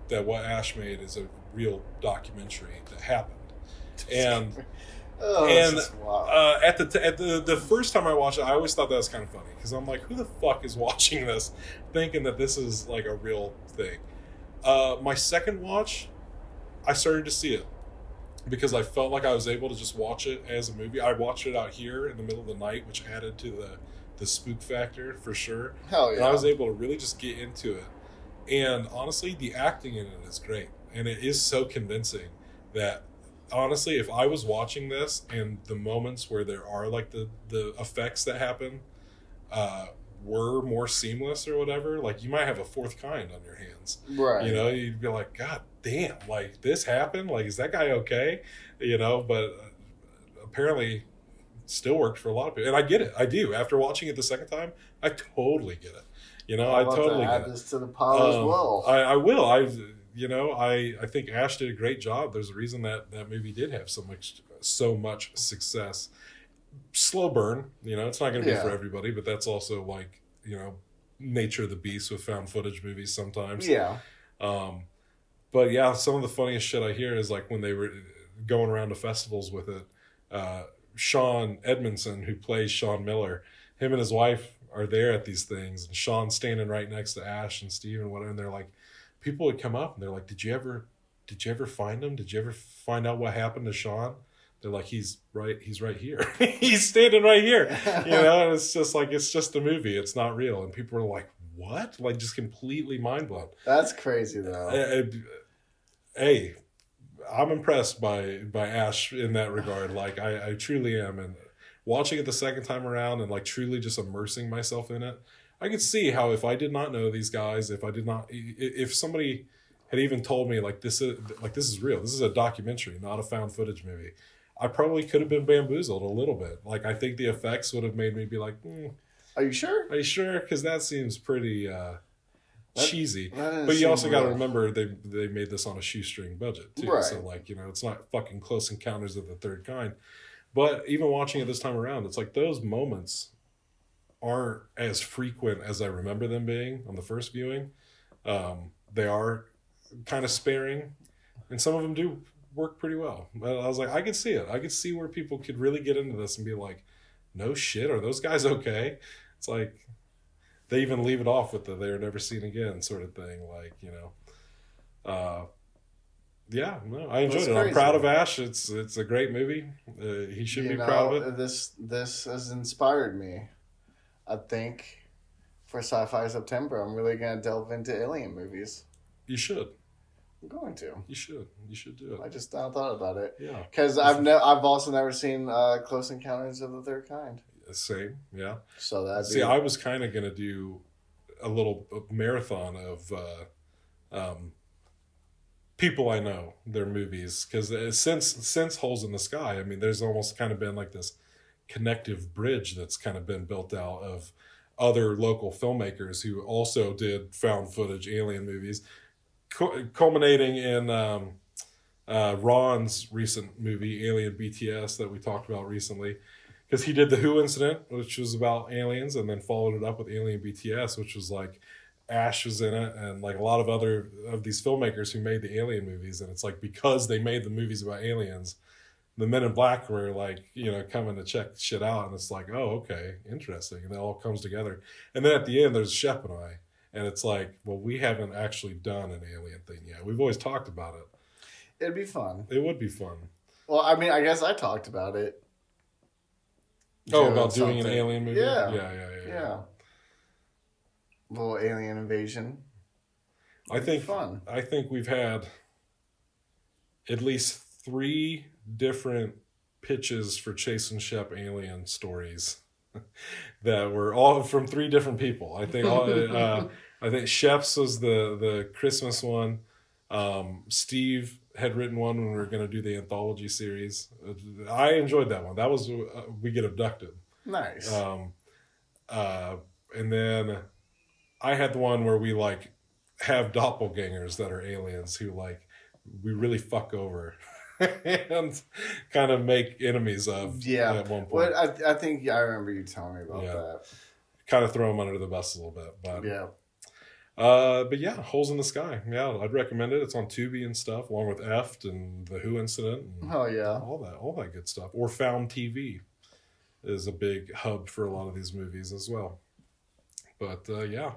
that what Ash made is a real documentary that happened, and. At the first time I watched it, I always thought that was kind of funny, because I'm like, who the fuck is watching this thinking that this is like a real thing? My second watch, I started to see it because I felt like I was able to just watch it as a movie. I watched it out here in the middle of the night, which added to the spook factor for sure. Hell yeah. And I was able to really just get into it. And honestly, the acting in it is great. And it is so convincing that honestly, if I was watching this and the moments where there are like the effects that happen were more seamless or whatever, like you might have a fourth kind on your hands. Right. You'd be like, God damn, like this happened? Like, is that guy okay? But apparently still worked for a lot of people. And I get it. I do. After watching it the second time, I totally get it. I totally get it. Add this to the pile as well. I will. I think Ash did a great job. There's a reason that movie did have so much success. Slow burn, it's not going to be for everybody, but that's also like, nature of the beast with found footage movies sometimes. Yeah. But yeah, some of the funniest shit I hear is like when they were going around to festivals with it. Sean Edmondson, who plays Sean Miller, him and his wife are there at these things, and Sean's standing right next to Ash and Steve and whatever. And they're like, people would come up and they're like, "Did you ever find him? Did you ever find out what happened to Sean?" They're like, he's right here. He's standing right here. You know, and it's just like, it's just a movie. It's not real. And people are like, what? Like, just completely mind blown. That's crazy, though. Hey, I'm impressed by Ash in that regard. Like, I truly am. And watching it the second time around and like truly just immersing myself in it, I could see how if I did not know these guys, if somebody had even told me like this is real, this is a documentary, not a found footage movie, I probably could have been bamboozled a little bit. Like, I think the effects would have made me be like, Are you sure? Are you sure? Because that seems pretty cheesy. But you also got to remember they made this on a shoestring budget too. Right. So like, you know, it's not fucking Close Encounters of the Third Kind. But even watching it this time around, it's like those moments aren't as frequent as I remember them being on the first viewing. They are kind of sparing, and some of them do work pretty well. But I was like, I could see it. I could see where people could really get into this and be like, no shit, are those guys okay? It's like they even leave it off with the "they're never seen again" sort of thing. Like, you know, yeah, no, I enjoyed it. I'm proud of Ash. It's a great movie. He should be proud of it. This has inspired me. I think for Sci-Fi September, I'm really gonna delve into alien movies. You should. I'm going to. You should do it. I just thought about it. Yeah. Because I've also never seen Close Encounters of the Third Kind. Same, yeah. So that. See, I was kind of gonna do a little marathon of people I know, their movies, because since Holes in the Sky, I mean, there's almost kind of been like this connective bridge that's kind of been built out of other local filmmakers who also did found footage alien movies. Culminating in Ron's recent movie, Alien BTS, that we talked about recently. Because he did The Who Incident, which was about aliens, and then followed it up with Alien BTS, which was like Ash was in it, and like a lot of other of these filmmakers who made the alien movies. And it's like, because they made the movies about aliens, the Men in Black were like, you know, coming to check shit out. And it's like, oh, okay, interesting. And it all comes together. And then at the end, there's Shep and I. And it's like, well, we haven't actually done an alien thing yet. We've always talked about it. It'd be fun. It would be fun. Well, I mean, I guess I talked about it. About doing an alien movie? Yeah. Little alien invasion. I think we've had at least 3 different pitches for Chase and Shep alien stories that were all from 3 different people. I think I think Shep's was the Christmas one. Steve had written one when we were going to do the anthology series. I enjoyed that one. That was We Get Abducted. Nice. And then I had the one where we like have doppelgangers that are aliens who like we really fuck over and kind of make enemies of. Yeah. At one point. Well, I think I remember you telling me about that. Kind of throw them under the bus a little bit, but yeah. But yeah, Holes in the Sky. Yeah, I'd recommend it. It's on Tubi and stuff, along with Eft and The Who Incident. And all that good stuff. Or Found TV is a big hub for a lot of these movies as well. But yeah.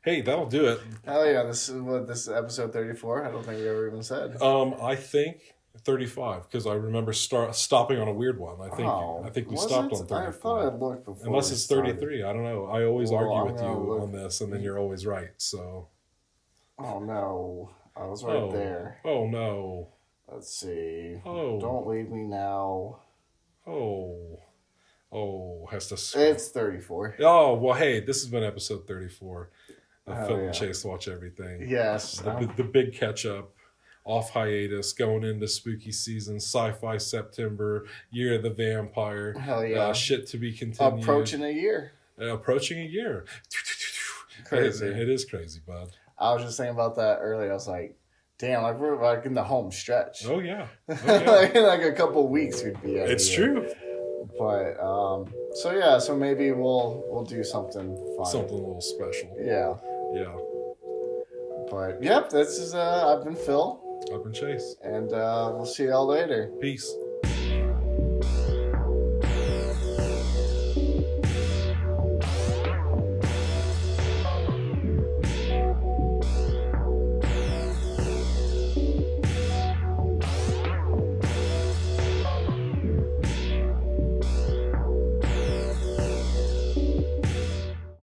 Hey, that'll do it. Hell yeah, this is episode 34. I don't think we ever even said. I think 35, because I remember stopping on a weird one. I think we stopped on 34. I thought I looked before. Unless it's 33. I don't know. I always argue with you on this, and then you're always right. So. Oh no, I was right there. Oh no. Let's see. Oh. Don't leave me now. Has to. It's 34. Oh well, hey, this has been episode 34. Film and Chase Watch Everything. Yes. The big catch up. Off hiatus, going into spooky season, Sci-Fi September, Year of the Vampire. Hell yeah. Shit to be continued. Approaching a year. Crazy. It is crazy, bud. I was just thinking about that earlier. I was like, damn, like we're like in the home stretch. Oh, yeah. Like in like a couple weeks we'd be at It's true. But, so maybe we'll do something fun. Something a little special. Yeah. Yeah. But yep, this is I've been Phil. I've been Chase. And we'll see y'all later. Peace.